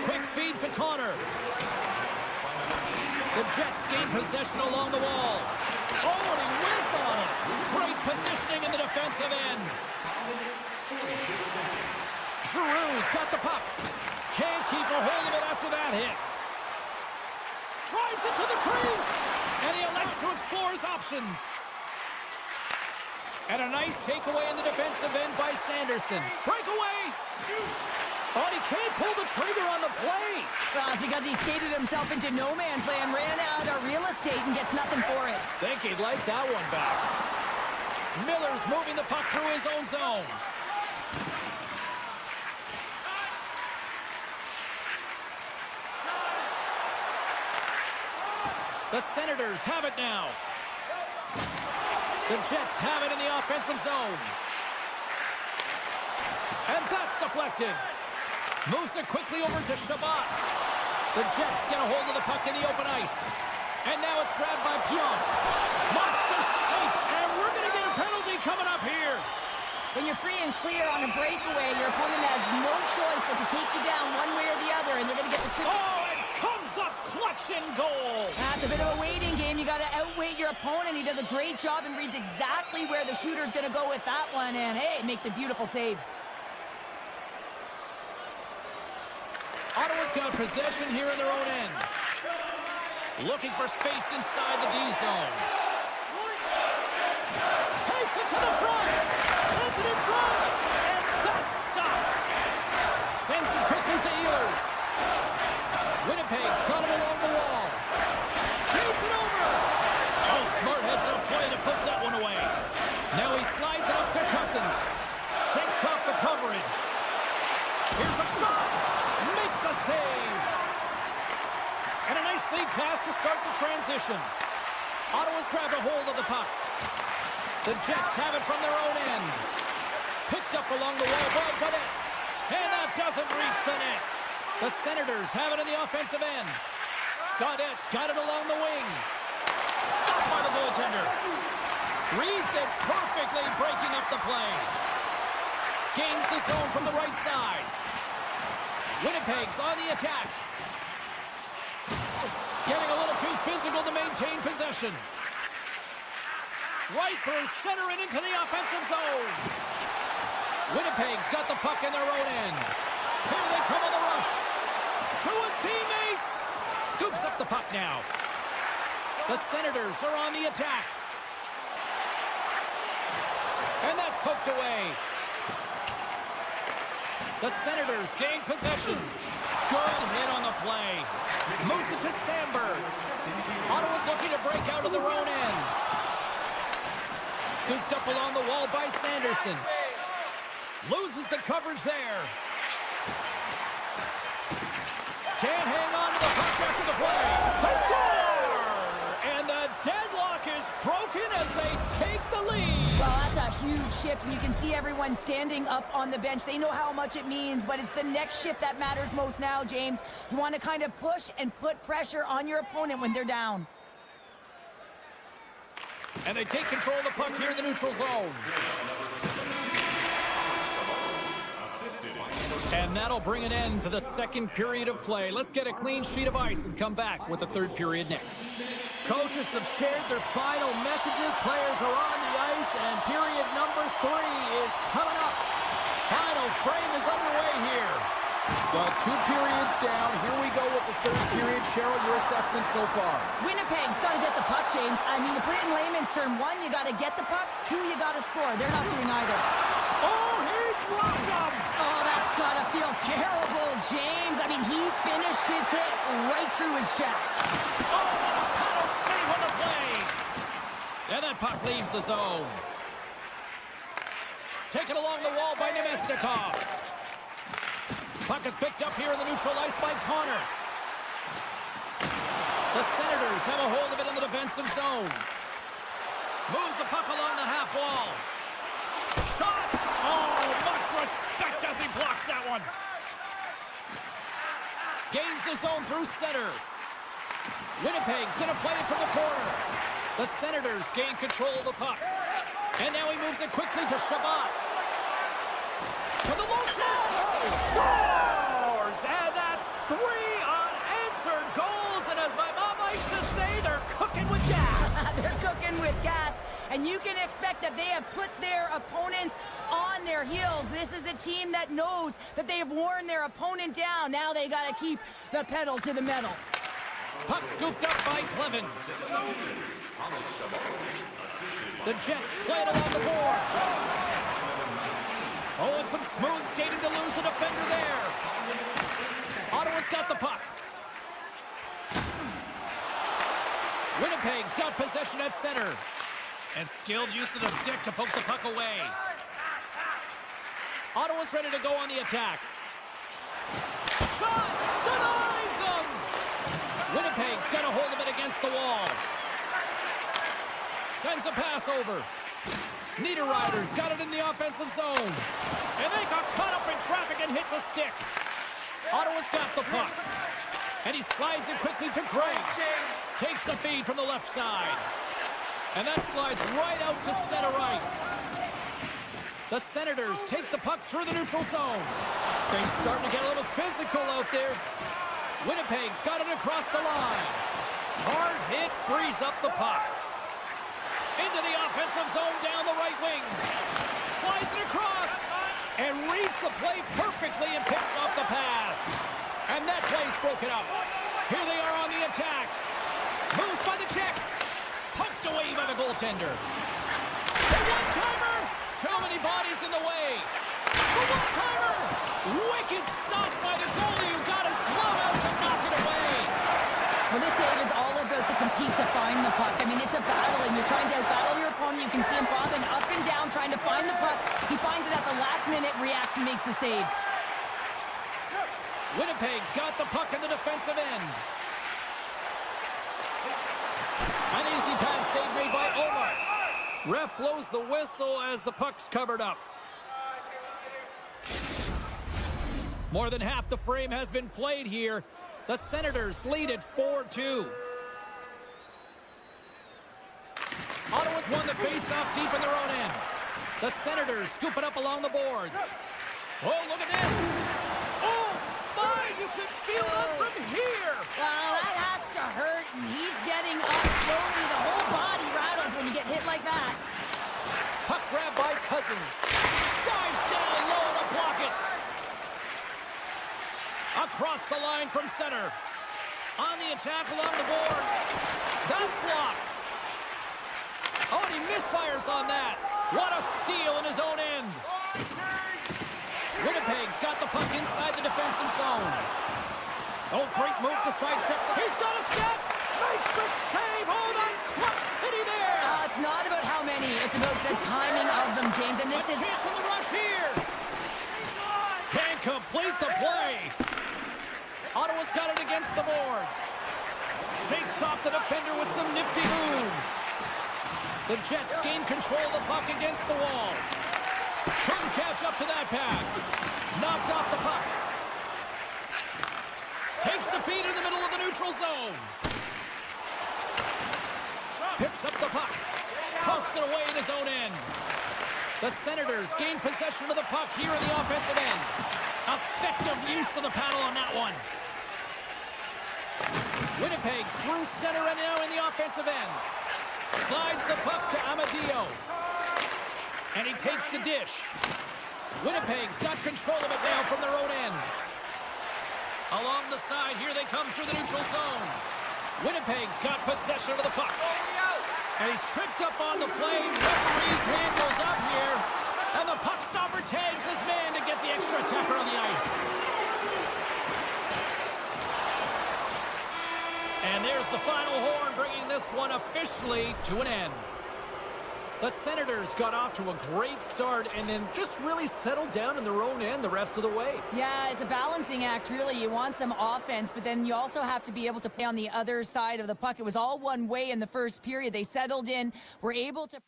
Quick feed to Connor. The Jets gain possession along the wall. Oh, and he whiffs on it. Great positioning in the defensive end. Giroux's got the puck. Can't keep a hold of it after that hit. Drives it to the crease. And he elects to explore his options. And a nice takeaway in the defensive end by Sanderson. Breakaway. Oh, he can't pull the trigger on the play. Well, it's because he skated himself into no man's land, ran out of real estate, and gets nothing for it. Think he'd like that one back. Miller's moving the puck through his own zone. The Senators have it now. The Jets have it in the offensive zone. And that's deflected. Moves it quickly over to Shabbat. The Jets get a hold of the puck in the open ice. And now it's grabbed by Pionk. Monster save, and we're going to get a penalty coming up here. When you're free and clear on a breakaway, your opponent has no choice but to take you down one way or the other, and they're going to get the trigger. Oh, and comes up clutch and goal. That's a bit of a waiting game. You got to outweight your opponent. He does a great job and reads exactly where the shooter's going to go with that one, and hey, it makes a beautiful save. Ottawa's got possession here in their own end. Looking for space inside the D zone. Takes it to the front. Sends it in front. And that's stopped. Sends it quickly to Ehlers. Winnipeg's got it along the wall. Shoots it over. Oh, smart heads up play to put that one away. Now he slides it up to Cousins. Shakes off the coverage. Here's a shot. Makes a save. And a nice lead pass to start the transition. Ottawa's grabbed a hold of the puck. The Jets have it from their own end. Picked up along the wall by Cadet. And that doesn't reach the net. The Senators have it in the offensive end. Gaudette's got it along the wing. Stopped by the goaltender. Reads it perfectly, breaking up the play. Gains the zone from the right side. Winnipeg's on the attack. Getting a little too physical to maintain possession. Right through center and into the offensive zone. Winnipeg's got the puck in their own end. Here they come on the rush. To his teammate. Scoops up the puck now. The Senators are on the attack. And that's poked away. The Senators gain possession. Good hit on the play. Moves it to Sandberg. Ottawa's looking to break out of their own end. Scooped up along the wall by Sanderson. Loses the coverage there. Can't hang on to the puck after the play. They score! And the deadlock is broken as they take the lead. Well, that's a huge shift, and you can see everyone standing up on the bench. They know how much it means, but it's the next shift that matters most now, James. You want to kind of push and put pressure on your opponent when they're down. And they take control of the puck here in the neutral zone. And that'll bring an end to the second period of play. Let's get a clean sheet of ice and come back with the third period next. Coaches have shared their final messages. Players are on the ice, and period number 3 is coming up. Final frame is underway here. Well, 2 periods down. Here we go with the third period. Cheryl, your assessment so far? Winnipeg's got to get the puck, James. I mean, to put it in layman's term, 1, you got to get the puck. 2, you got to score. They're not doing either. Oh, he blocked him! Oh, that's got to feel terrible, James. I mean, he finished his hit right through his chest. Oh, paddle save on the play! And that puck leaves the zone. Taken along the wall by Nemesnikov. Puck is picked up here in the neutral ice by Connor. The Senators have a hold of it in the defensive zone. Moves the puck along the half wall. Shot! Oh, much respect as he blocks that one. Gains the zone through center. Winnipeg's going to play it from the corner. The Senators gain control of the puck. And now he moves it quickly to Shabbat. To the low slot. Scores! And that's 3 unanswered goals. And as my mom likes to say, they're cooking with gas. They're cooking with gas. And you can expect that they have put their opponents on their heels. This is a team that knows that they have worn their opponent down. Now they got to keep the pedal to the metal. Puck scooped up by Clevin. The Jets play it along the boards. Oh, and some smooth skating to lose the defender there. Ottawa's got the puck. Winnipeg's got possession at center. And skilled use of the stick to poke the puck away. Ottawa's ready to go on the attack. Shot! Denies him! Winnipeg's got a hold of it against the wall. Sends a pass over. Niederreiter's got it in the offensive zone. And they got caught up in traffic and hits a stick. Ottawa's got the puck. And he slides it quickly to Craig. Takes the feed from the left side. And that slides right out to center ice. The Senators take the puck through the neutral zone. Things starting to get a little physical out there. Winnipeg's got it across the line. Hard hit frees up the puck. Into the offensive zone down the right wing. Slides it across. And reads the play perfectly and picks off the pass. And that play's broken up. Here they are on the attack. Moves by the check. Poked away by the goaltender. The one-timer! Too many bodies in the way. The one-timer! Wicked stop by the goalie who got his glove out to knock it away. Well, this save is all about the compete to find the puck. I mean, it's a battle, and you're trying to out-battle your opponent. You can see him bobbing up and down, trying to find the puck. He finds it at the last minute, reacts and makes the save. Winnipeg's got the puck in the defensive end. An easy pass save made by Omar. Ref blows the whistle as the puck's covered up. More than half the frame has been played here. The Senators lead at 4-2. Ottawa's won the face-off deep in their own end. The Senators scoop it up along the boards. Oh, look at this. Oh, my, you can feel it up from here. Well, that has to hurt, and he's getting up slowly. The whole body rattles when you get hit like that. Puck grab by Cousins. Dives down low to block it. Across the line from center. On the attack along the boards. That's blocked. Oh, and he misfires on that. What a steal in his own end. Winnipeg's got the puck inside the defensive zone. Oh, great move to sidestep. He's got a step. Makes the save. Oh, that's Clutch City there. It's not about how many. It's about the timing of them, James. And this A is... chance on the rush here. Can't complete the play. Ottawa's got it against the boards. Shakes off the defender with some nifty moves. The Jets gain control of the puck against the wall. Couldn't catch up to that pass. Knocked off the puck. Takes the feed in the middle of the neutral zone. Picks up the puck. Pumps it away in his own end. The Senators gain possession of the puck here in the offensive end. Effective use of the paddle on that one. Winnipeg's through center and now in the offensive end. Slides the puck to Amadio. And he takes the dish. Winnipeg's got control of it now from their own end. Along the side, here they come through the neutral zone. Winnipeg's got possession of the puck. And he's tripped up on the play. Referee's hand goes up here. And the puck stopper tags his man to get the extra attacker on the ice. And there's the final horn, bringing this one officially to an end. The Senators got off to a great start and then just really settled down in their own end the rest of the way. Yeah, it's a balancing act, really. You want some offense, but then you also have to be able to play on the other side of the puck. It was all one way in the first period. They settled in, were able to...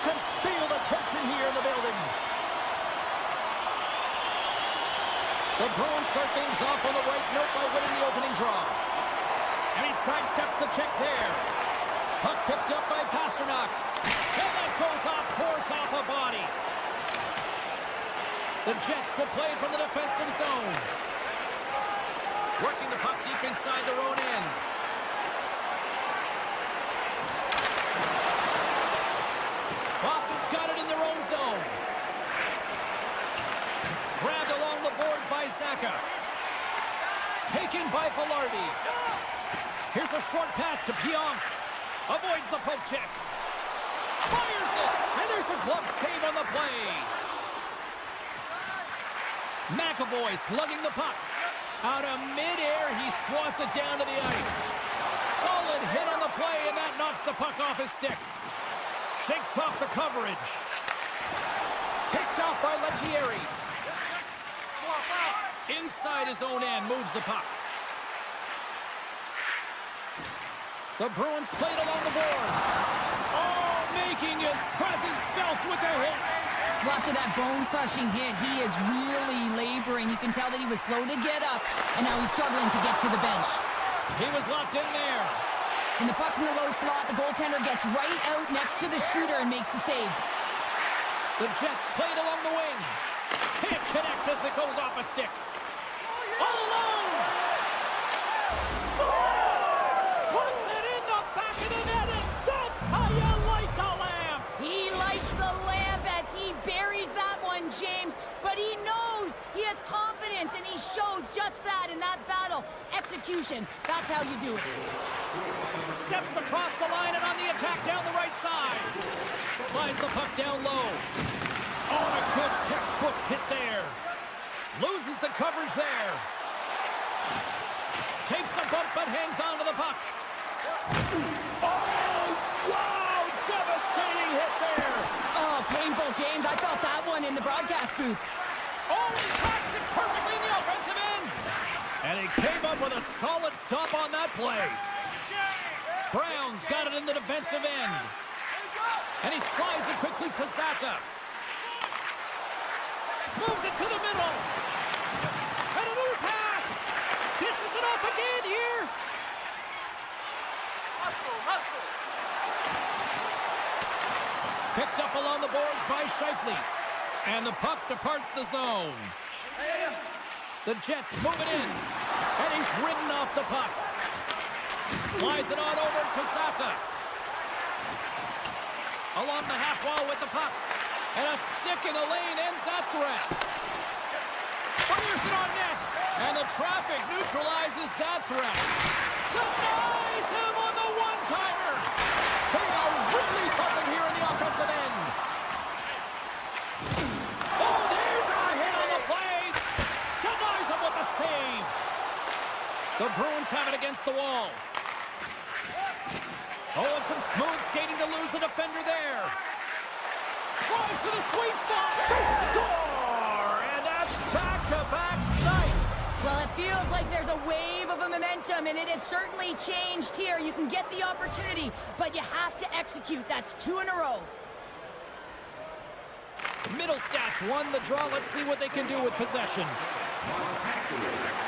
can feel the tension here in the building. The Bruins start things off on the right note by winning the opening draw. And he sidesteps the check there. Puck picked up by Pasternak. And that goes off course off a body. The Jets will play from the defensive zone. Working the puck deep inside their own end. Boston's got it in their own zone. Grabbed along the boards by Zaka. Taken by Velarde. Here's a short pass to Pionk. Avoids the poke check. Fires it. And there's a glove save on the play. McAvoy slugging the puck. Out of midair, he swats it down to the ice. Solid hit on the play, and that knocks the puck off his stick. Shakes off the coverage. Picked off by Lettieri. Inside his own end, moves the puck. The Bruins played along the boards. Oh, making his presence felt with the hit. Well, after that bone-crushing hit, he is really laboring. You can tell that he was slow to get up, and now he's struggling to get to the bench. He was locked in there. And the puck's in the low slot. The goaltender gets right out next to the shooter and makes the save. The Jets played along the wing. Can't connect as it goes off a stick. All alone! Scores! Puts it in the back of the net, and that's how you light the lamp! He lights the lamp as he buries that one, James. But he knows he has confidence, and he shows just that in that battle. Execution, that's how you do it. Steps across the line and on the attack down the right side. Slides the puck down low. Oh, a good textbook hit there. Loses the coverage there. Takes a bump but hangs on to the puck. Oh, wow! Devastating hit there. Oh, painful, James. I felt that one in the broadcast booth. Oh, he tracks it perfectly in the offensive end. And he came up with a solid stop on that play. Brown's got it in the defensive end. And he slides it quickly to Zaka. Moves it to the middle. And another pass. Dishes it off again here. Hustle. Picked up along the boards by Scheifele. And the puck departs the zone. The Jets move it in. And he's ridden off the puck. Slides it on over to Zaka. Along the half wall with the puck. And a stick in the lane ends that threat. Fires it on net. And the traffic neutralizes that threat. Denies him on the one-timer. They are really buzzing here in the offensive end. Oh, there's a hit on the play. Denies him with the save. The Bruins have it against the wall. Oh, and some smooth skating to lose the defender there. Drives to the sweet spot. They score! And that's back-to-back snipes. Well, it feels like there's a wave of a momentum, and it has certainly changed here. You can get the opportunity, but you have to execute. That's 2 in a row. Middle stats won the draw. Let's see what they can do with possession.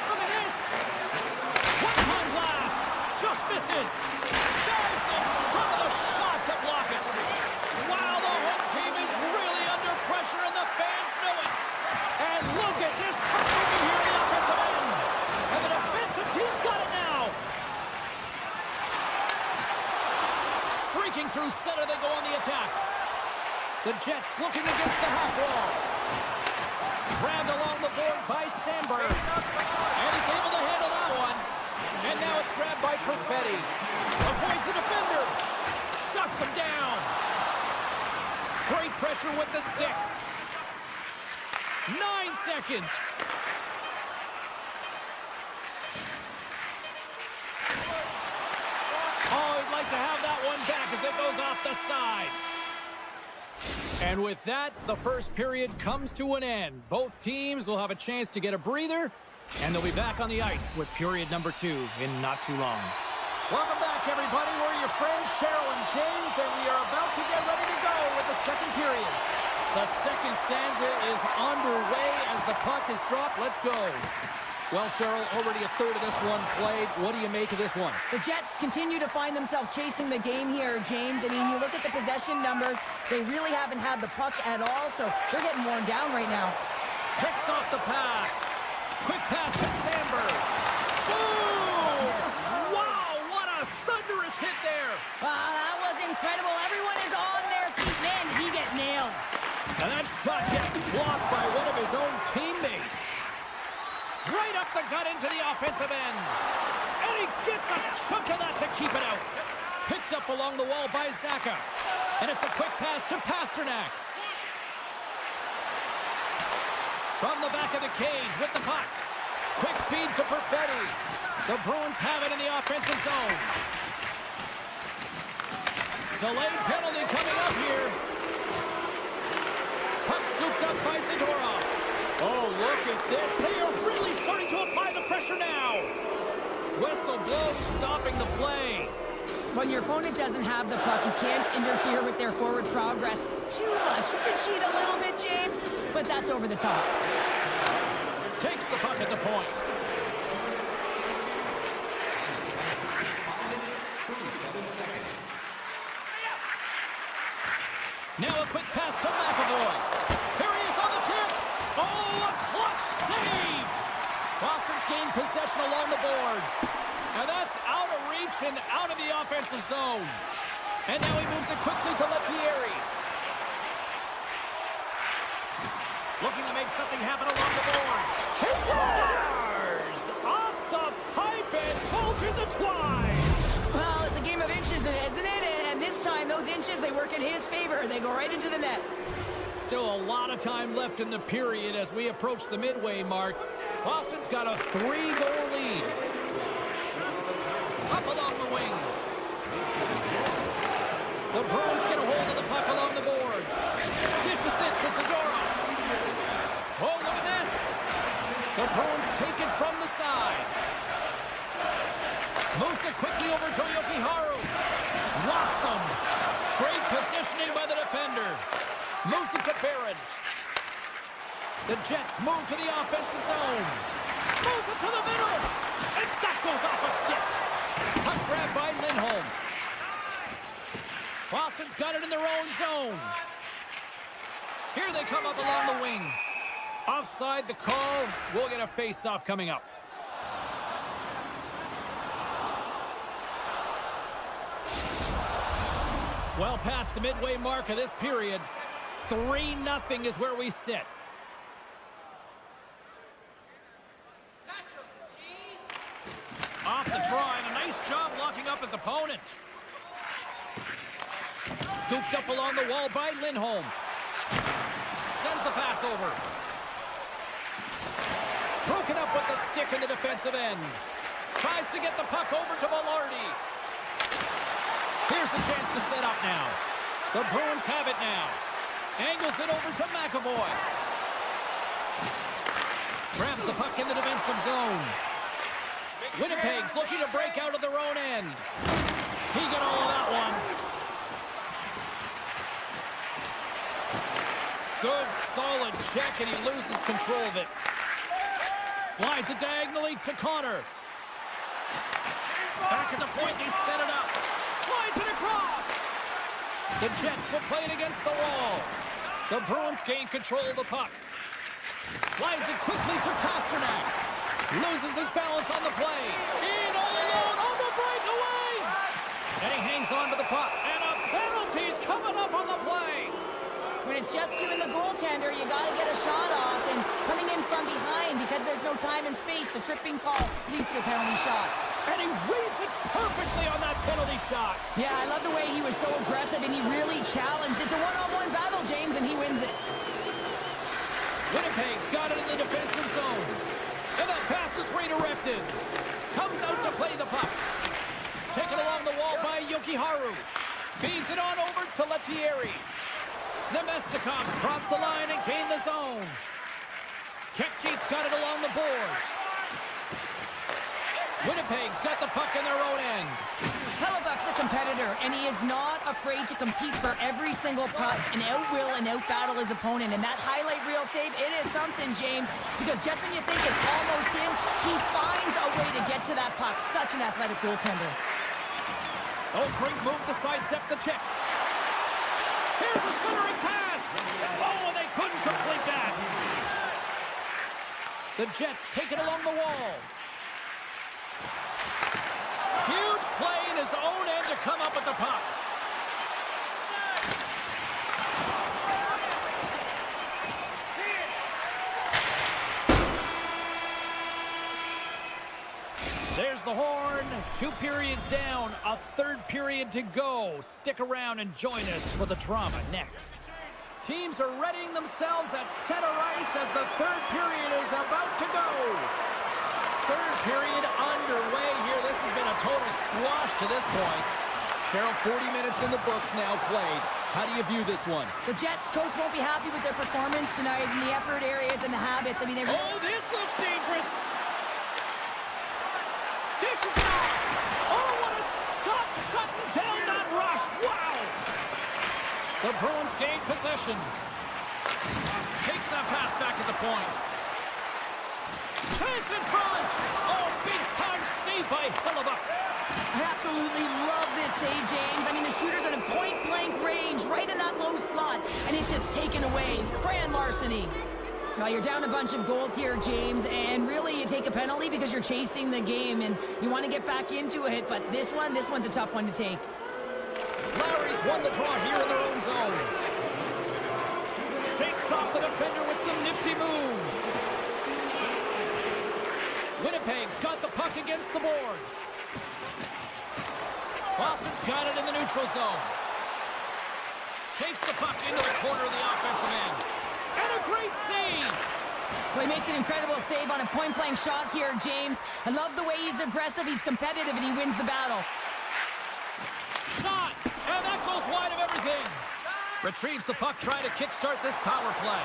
Look at this. One-time blast. Just misses. Dives in front of the shot to block it. Wow, the home team is really under pressure, and the fans know it. And look at this puck moving here in the offensive end. And the defensive team's got it now. Streaking through center, they go on the attack. The Jets looking against the half wall. Grabbed along the board by Sandberg. And he's able to handle that one. And now it's grabbed by Perfetti. Avoids the defender. Shuts him down. Great pressure with the stick. 9 seconds. Oh, he'd like to have that one back as it goes off the side. And with that, the first period comes to an end. Both teams will have a chance to get a breather, and they'll be back on the ice with period number 2 in not too long. Welcome back, everybody. We're your friends, Cheryl and James, and we are about to get ready to go with the second period. The second stanza is underway as the puck is dropped. Let's go. Well, Cheryl, already a third of this one played. What do you make of this one? The Jets continue to find themselves chasing the game here, James. I mean, you look at the possession numbers, they really haven't had the puck at all, so they're getting worn down right now. Picks off the pass. Quick pass to Sandberg. Boom! Wow, what a thunderous hit there. That was incredible. Everyone is on their feet. Man, did he get nailed. And that shot gets blocked by one of his own teammates. Right up the gut into the offensive end. And he gets a chunk of that to keep it out. Picked up along the wall by Zaka. And it's a quick pass to Pasternak. From the back of the cage with the puck. Quick feed to Perfetti. The Bruins have it in the offensive zone. Delayed penalty coming up here. Puck scooped up by Zadorov. Oh, look at this. They are really starting to apply the pressure now. Whistle blows, stopping the play. When your opponent doesn't have the puck, you can't interfere with their forward progress too much. You can cheat a little bit, James, but that's over the top. Takes the puck at the point. Now a quick pass to McAvoy. Here he is on the tip. Oh, a clutch save! Boston's gained possession along the boards. And that's out of reach and out of the offensive zone. And now he moves it quickly to Lettieri. Looking to make something happen along the boards. He scores! Off the pipe and pulls in the twine. Well, it's a game of inches, isn't it? And this time, those inches, they work in his favor. They go right into the net. Still a lot of time left in the period as we approach the midway mark. Boston's got a 3-goal lead. Up along the wing. The Bruins get a hold of the puck along the boards. Dishes it to Segura. Oh, look at this. The Bruins take it from the side. Moves it quickly over to Yokiharu. Locks him. Great positioning by the defender. Moves it to Barron. The Jets move to the offensive zone. Moves it to the middle. And that goes off a stick. Puck grab by Lindholm. Boston's got it in their own zone. Here they come up along the wing. Offside the call. We'll get a face-off coming up. Well past the midway mark of this period. 3-0 is where we sit. Off the try, and a nice job locking up his opponent. Scooped up along the wall by Lindholm. Sends the pass over. Broken up with the stick in the defensive end. Tries to get the puck over to Velarde. Here's a chance to set up now. The Bruins have it now. Angles it over to McAvoy. Grabs the puck in the defensive zone. Winnipeg's looking to break out of their own end. He got all of that one. Good, solid check, and he loses control of it. Slides it diagonally to Connor. Back at the point, they set it up. Slides it across. The Jets will play it against the wall. The Bruins gain control of the puck. Slides it quickly to Pasternak. Loses his balance on the play. In all alone on the breakaway. And he hangs on to the puck. And a penalty's coming up on the play. When it's just you and the goaltender, you got to get a shot off. And coming in from behind, because there's no time and space, the tripping call leads to a penalty shot. And he reads it perfectly on that penalty shot. Yeah, I love the way he was so aggressive, and he really challenged. It's a one-on-one battle, James, and he wins it. Winnipeg's got it in the defensive zone. And that pass is redirected. Comes out to play the puck. Taken along the wall by Yokiharu. Feeds it on over to Lettieri. Nemestikov's crossed the line and gained the zone. Kepke's got it along the boards. Winnipeg's got the puck in their own end. Hellebuck's a competitor, and he is not afraid to compete for every single puck and outwill and outbattle his opponent. And that highlight reel save, it is something, James, because just when you think it's almost in, he finds a way to get to that puck. Such an athletic goaltender. Oh, great move to sidestep the check. Here's a centering pass. Oh, and they couldn't complete that. The Jets take it along the wall. Huge play in his own end to come up with the puck. There's the horn. 2 periods down, a 3rd period to go. Stick around and join us for the drama next. Teams are readying themselves at center ice as the 3rd period is about to go. 3rd period underway here. This has been a total squash to this point. Cheryl, 40 minutes in the books now played. How do you view this one? The Jets coach won't be happy with their performance tonight in the effort areas and the habits. I mean, they Oh, this looks dangerous. Dishes it off. Oh, what a stop shutting down that rush. Wow. The Bruins gain possession. Takes that pass back at the point. Chance in front. Oh, big time save by Hellebuck. I absolutely love this save, James. I mean, the shooter's at a point-blank range, right in that low slot, and it's just taken away. Grand larceny. Well, you're down a bunch of goals here, James, and really you take a penalty because you're chasing the game, and you want to get back into it, but this one's a tough one to take. Lowry's won the draw here in their own zone. Shakes off the defender with some nifty moves. Winnipeg's got the puck against the boards. Boston's got it in the neutral zone. Takes the puck into the corner of the offensive end. And a great save! Well, he makes an incredible save on a point-blank shot here, James. I love the way he's aggressive, he's competitive, and he wins the battle. Shot! And that goes wide of everything. Retrieves the puck, trying to kickstart this power play.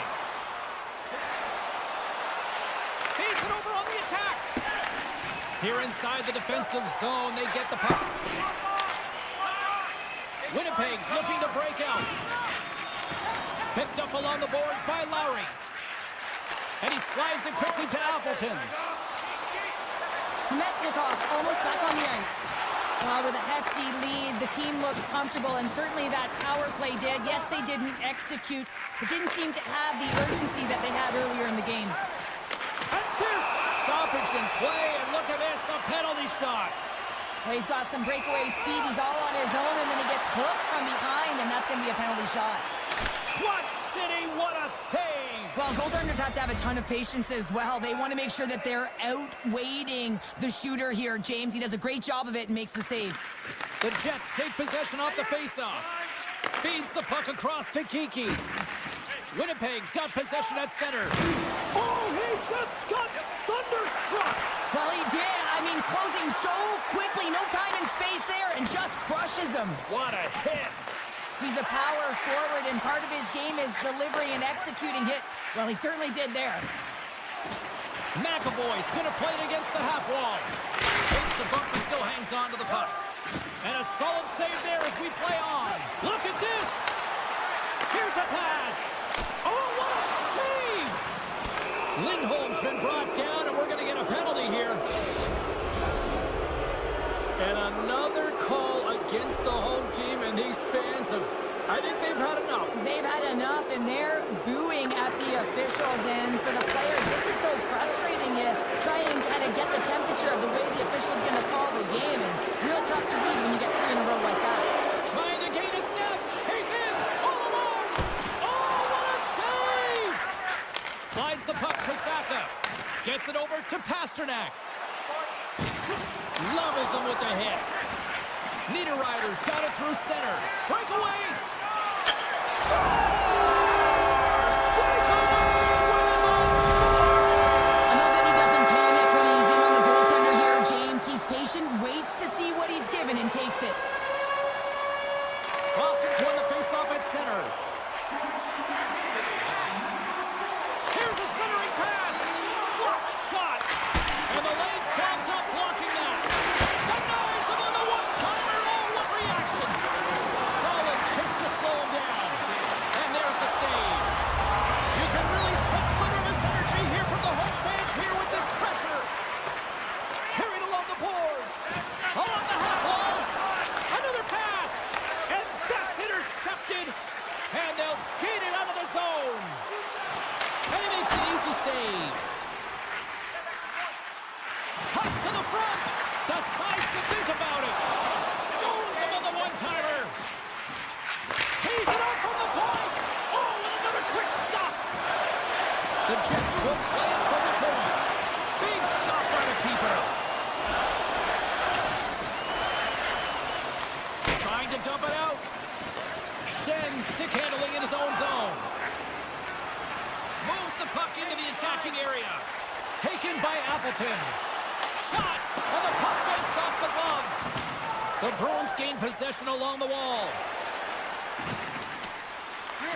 Feeds it over on the attack. Here inside the defensive zone, they get the puck. Winnipeg's looking to break out. Picked up along the boards by Lowry. And he slides it quickly to Appleton. Mesnikov almost back on the ice. Well, with a hefty lead, the team looks comfortable, and certainly that power play did. Yes, they didn't execute. It didn't seem to have the urgency that they had earlier in the game. And this stoppage in play, and look at this, a penalty shot. Well, he's got some breakaway speed. He's all on his own, and then he gets hooked from behind, and that's going to be a penalty shot. Quad City, what a save! Well, goaltenders have to have a ton of patience as well. They want to make sure that they're outweighting the shooter here. James, he does a great job of it and makes the save. The Jets take possession off the faceoff. Feeds the puck across to Kiki. Winnipeg's got possession at center. Oh, he just got thunderstruck! Well, he did. I mean, closing so quickly, no time and space there, and just crushes him. What a hit! He's a power forward, and part of his game is delivering and executing hits. Well, he certainly did there. McAvoy's going to play it against the half wall. Takes the bump and still hangs on to the puck. And a solid save there as we play on. Look at this! Here's a pass! Oh, what a save! Lindholm's been brought down, and we're going to get a penalty here. And another call against the home team, and these fans have, I think they've had enough. They've had enough, and they're booing at the officials. And for the players, this is so frustrating. You try and kind of get the temperature of the way the official's going to call the game, and real tough to read when you get 3 in a row like that. Trying to gain a step. He's in, all alone. Oh, what a save! Slides the puck to Saka. Gets it over to Pasternak. Levels him with the hit. Niederreiter's got it through center. Breakaway. Scores! Breakaway! I love that he doesn't panic when he's in on the goaltender here, James. He's patient, waits to see what he's given, and takes it. Boston's won the faceoff at center. Here's a centering pass. Block shot. And the lane's clogged up blocking that. zone. And he makes an easy save. Cuts to the front. Decides to think about it. Stones him on the one-timer. Tees it up from the point. Oh, and another quick stop. The Jets will play it from the point. Big stop by the keeper. Trying to dump it out. Shen stick handling in his own zone. Moves the puck into the attacking area. Taken by Appleton. Shot, and the puck breaks off the glove. The Bruins gain possession along the wall.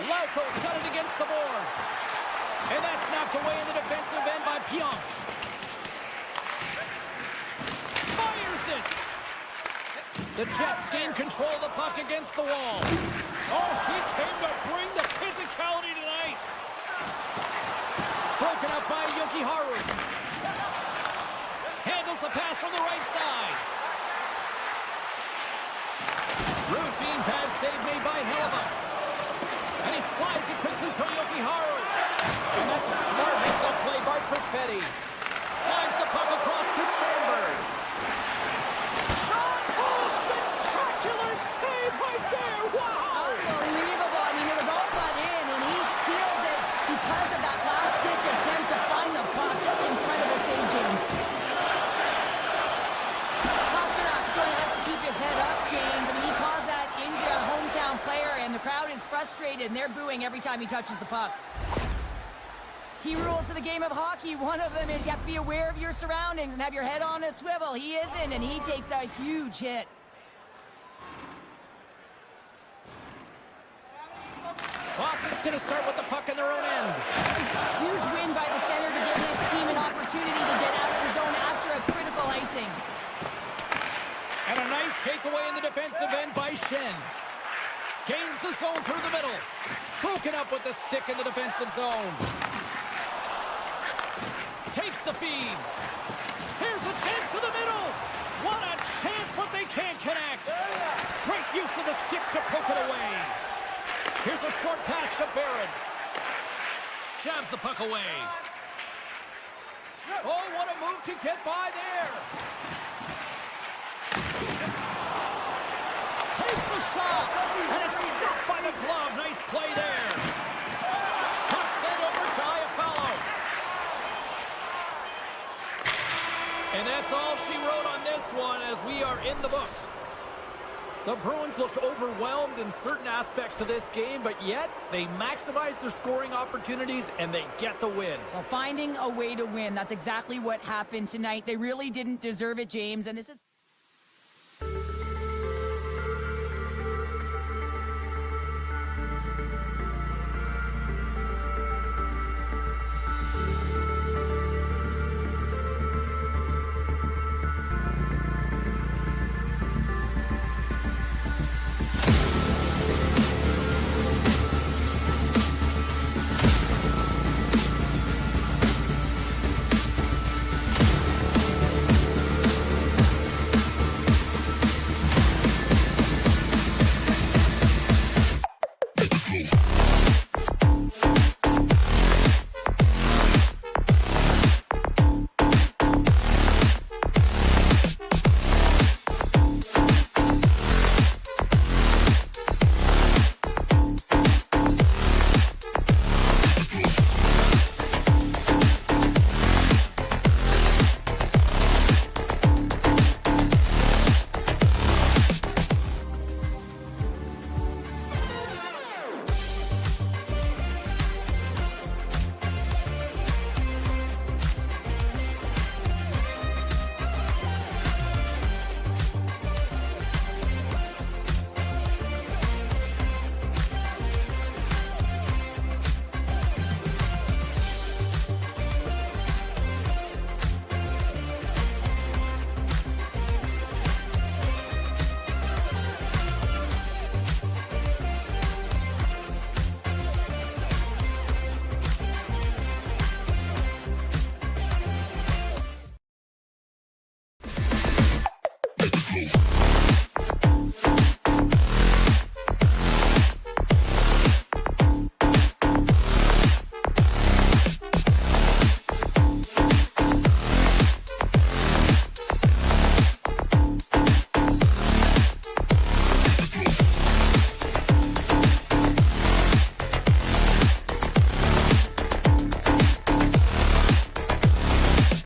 Lauko's got it against the boards. And that's knocked away in the defensive end by Pionk. Fires it. The Jets gain control of the puck against the wall. Oh, he came to bring the physicality tonight. Broken up by Jokiharju. Handles the pass from the right side. Routine pass save made by Hellebuck. And he slides it quickly for Jokiharju. And that's a smart heads-up play by Perfetti. Slides the puck across to Sandberg. Shot! Oh, spectacular save right there! Wow! Unbelievable. I mean, it was all but in, and he steals it because of that last-ditch attempt to find the puck. Just incredible save, James. Pasternak's going to have to keep his head up, James. I mean, he caused that injury a hometown player, and the crowd is frustrated, and they're booing every time he touches the puck. Key rules of the game of hockey, one of them is you have to be aware of your surroundings and have your head on a swivel. He isn't, and he takes a huge hit. Boston's going to start with the puck in their own end. Huge win by the center to give his team an opportunity to get out of the zone after a critical icing. And a nice takeaway in the defensive end by Shen. Gains the zone through the middle. Broken up with the stick in the defensive zone. Takes the feed. Here's a chance to the middle. What a chance, but they can't connect. Great use of the stick to poke it away. Here's a short pass to Barron. Jabs the puck away. Oh, what a move to get by there. Takes the shot, and it's stopped by the glove. Nice play there. Puck sent over to Iafallo. And that's all she wrote on this one as we are in the books. The Bruins looked overwhelmed in certain aspects of this game, but yet they maximize their scoring opportunities and they get the win. Well, finding a way to win, that's exactly what happened tonight. They really didn't deserve it, James, and this is